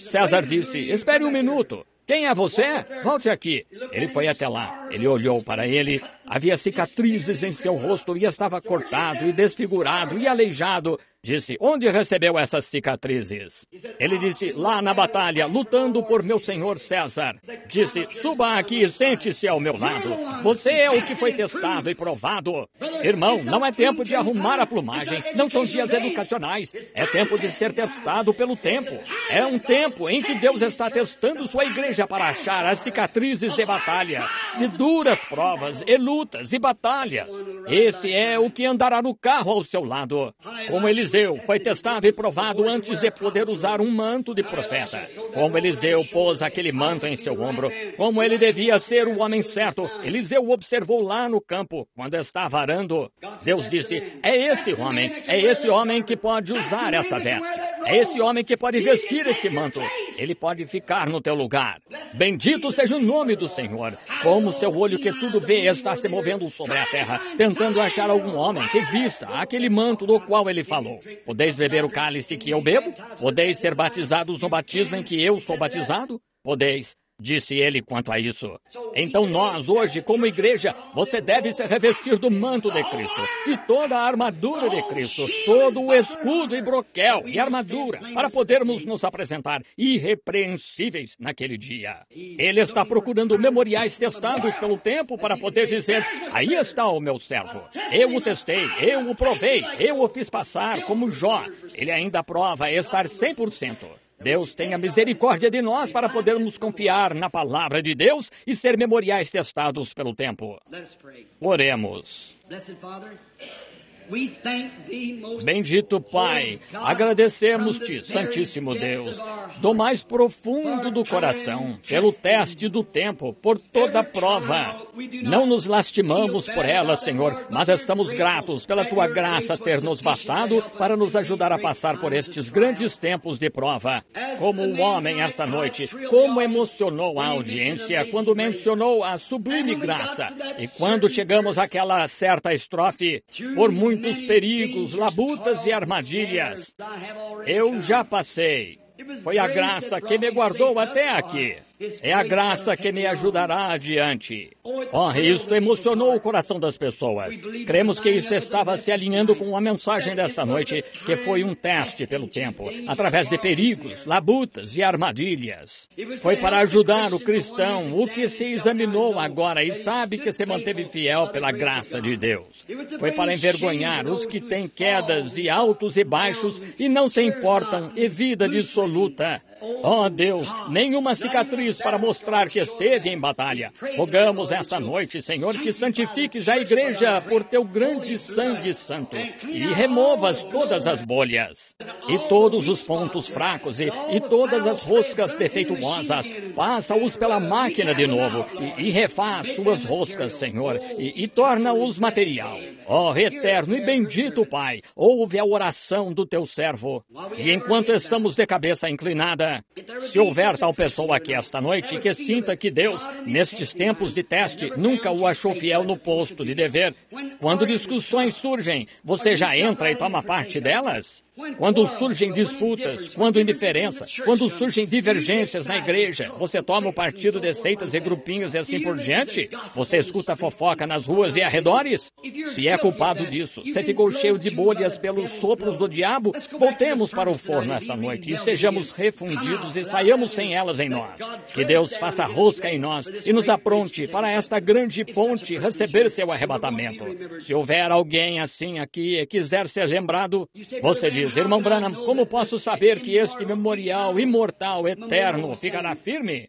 César disse, espere um minuto. Quem é você? Volte aqui. Ele foi até lá. Ele olhou para ele. Havia cicatrizes em seu rosto e estava cortado e desfigurado e aleijado. Disse, onde recebeu essas cicatrizes? Ele disse, lá na batalha, lutando por meu senhor César. Disse, suba aqui e sente-se ao meu lado. Você é o que foi testado e provado. Irmão, não é tempo de arrumar a plumagem. Não são dias educacionais. É tempo de ser testado pelo tempo. É um tempo em que Deus está testando sua igreja para achar as cicatrizes de batalha, de duras provas e lutas e batalhas. Esse é o que andará no carro ao seu lado. Como Eliseu Eliseu foi testado e provado antes de poder usar um manto de profeta. Como Eliseu pôs aquele manto em seu ombro, como ele devia ser o homem certo, Eliseu observou lá no campo, quando estava arando. Deus disse, é esse homem que pode usar essa veste. É esse homem que pode vestir esse manto. Ele pode ficar no teu lugar. Bendito seja o nome do Senhor. Como seu olho que tudo vê está se movendo sobre a terra, tentando achar algum homem que vista aquele manto do qual ele falou. Podeis beber o cálice que eu bebo? Podeis ser batizados no batismo em que eu sou batizado? Podeis. Disse ele quanto a isso. Então nós, hoje, como igreja, você deve se revestir do manto de Cristo e toda a armadura de Cristo, todo o escudo e broquel e armadura, para podermos nos apresentar irrepreensíveis naquele dia. Ele está procurando memoriais testados pelo tempo para poder dizer, aí está o meu servo. Eu o testei, eu o provei, eu o fiz passar como Jó. Ele ainda prova estar 100%. Deus tenha misericórdia de nós para podermos confiar na palavra de Deus e ser memoriais testados pelo tempo. Oremos. Bendito Pai, agradecemos-te, Santíssimo Deus, do mais profundo do coração, pelo teste do tempo, por toda a prova. Não nos lastimamos por ela, Senhor, mas estamos gratos pela tua graça ter nos bastado para nos ajudar a passar por estes grandes tempos de prova. Como o homem esta noite, como emocionou a audiência quando mencionou a sublime graça. E quando chegamos àquela certa estrofe, por muitos perigos, labutas e armadilhas, eu já passei. Foi a graça que me guardou até aqui. É a graça que me ajudará adiante. Isto emocionou o coração das pessoas. Cremos que isto estava se alinhando com a mensagem desta noite, que foi um teste pelo tempo, através de perigos, labutas e armadilhas. Foi para ajudar o cristão, o que se examinou agora e sabe que se manteve fiel pela graça de Deus. Foi para envergonhar os que têm quedas e altos e baixos e não se importam e vida dissoluta. Deus, nenhuma cicatriz para mostrar que esteve em batalha. Rogamos esta noite, Senhor, que santifiques a igreja por teu grande sangue santo e removas todas as bolhas e todos os pontos fracos e todas as roscas defeituosas. Passa-os pela máquina de novo e refaz suas roscas, Senhor, e torna-os material. Eterno e bendito Pai, ouve a oração do teu servo. E enquanto estamos de cabeça inclinada, se houver tal pessoa aqui esta noite que sinta que Deus, nestes tempos de teste, nunca o achou fiel no posto de dever, quando discussões surgem, você já entra e toma parte delas? Quando surgem disputas, quando indiferença, quando surgem divergências na igreja, você toma o partido de seitas e grupinhos e assim por diante? Você escuta fofoca nas ruas e arredores? Se é culpado disso, você ficou cheio de bolhas pelos sopros do diabo, voltemos para o forno esta noite e sejamos refundidos e saiamos sem elas em nós. Que Deus faça rosca em nós e nos apronte para esta grande ponte receber seu arrebatamento. Se houver alguém assim aqui e quiser ser lembrado, você diz, irmão Branham, como posso saber que este memorial imortal, eterno, ficará firme?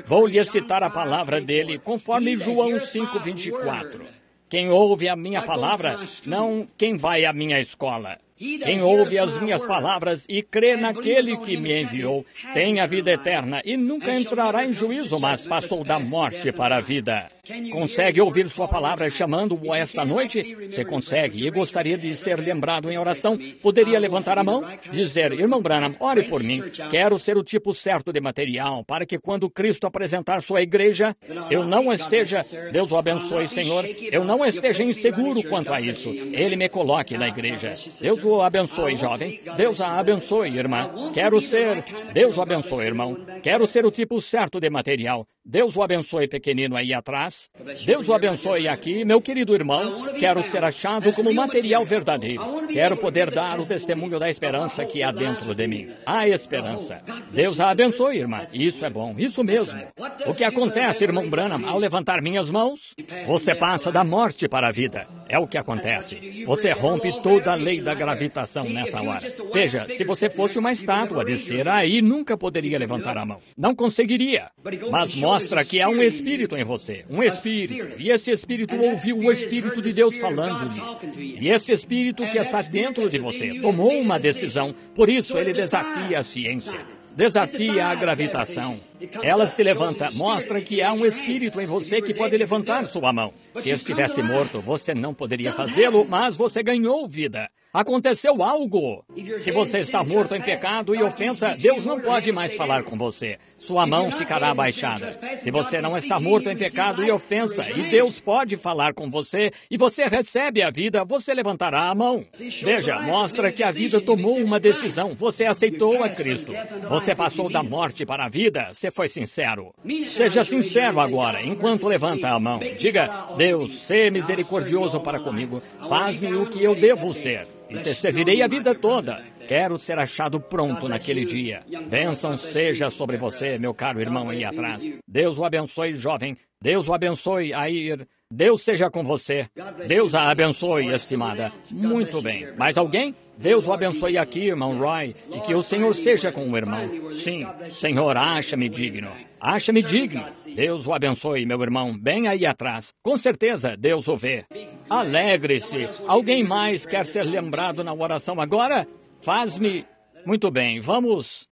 Vou lhe citar a palavra dele, conforme João 5:24. Quem ouve a minha palavra, não quem vai à minha escola. Quem ouve as minhas palavras e crê naquele que me enviou, tem a vida eterna e nunca entrará em juízo, mas passou da morte para a vida. Consegue ouvir sua palavra chamando-o esta noite? Você consegue e gostaria de ser lembrado em oração? Poderia levantar a mão? Dizer, irmão Branham, ore por mim. Quero ser o tipo certo de material para que quando Cristo apresentar sua igreja, eu não esteja, Deus o abençoe, Senhor, eu não esteja inseguro quanto a isso. Ele me coloque na igreja. Deus o abençoe, jovem. Deus a abençoe, irmã. Quero ser, Deus o abençoe, irmão. Quero ser o tipo certo de material. Deus o abençoe, pequenino aí atrás. Deus o abençoe aqui, meu querido irmão. Quero ser achado como material verdadeiro. Quero poder dar o testemunho da esperança que há dentro de mim. A esperança. Deus a abençoe, irmã. Isso é bom, isso mesmo. O que acontece, irmão Branham, ao levantar minhas mãos? Você passa da morte para a vida. É o que acontece. Você rompe toda a lei da gravitação nessa hora. Veja, se você fosse uma estátua de cera, aí nunca poderia levantar a mão. Não conseguiria. Mas mostra que há um espírito em você. Um espírito. E esse espírito ouviu o Espírito de Deus falando-lhe. E esse espírito que está dentro de você tomou uma decisão. Por isso ele desafia a ciência. Desafia a gravitação. Ela se levanta, mostra que há um espírito em você que pode levantar sua mão. Se estivesse morto, você não poderia fazê-lo, mas você ganhou vida. Aconteceu algo. Se você está morto em pecado e ofensa, Deus não pode mais falar com você. Sua mão ficará abaixada. Se você não está morto em pecado e ofensa, e Deus pode falar com você, e você recebe a vida, você levantará a mão. Veja, mostra que a vida tomou uma decisão. Você aceitou a Cristo. Você passou da morte para a vida. Você foi sincero. Seja sincero agora, enquanto levanta a mão. Diga, Deus, sê misericordioso para comigo. Faz-me o que eu devo ser. E te servirei a vida toda. Quero ser achado pronto naquele dia. Bênção seja sobre você, meu caro irmão aí atrás. Deus o abençoe, jovem. Deus o abençoe, Air. Deus seja com você. Deus a abençoe, estimada. Muito bem. Mais alguém? Deus o abençoe aqui, irmão Roy. E que o Senhor seja com o irmão. Sim, Senhor, acha-me digno. Acha-me digno. Deus o abençoe, meu irmão, bem aí atrás. Com certeza, Deus o vê. Alegre-se. Alguém mais quer ser lembrado na oração agora? Faz-me... Muito bem, vamos...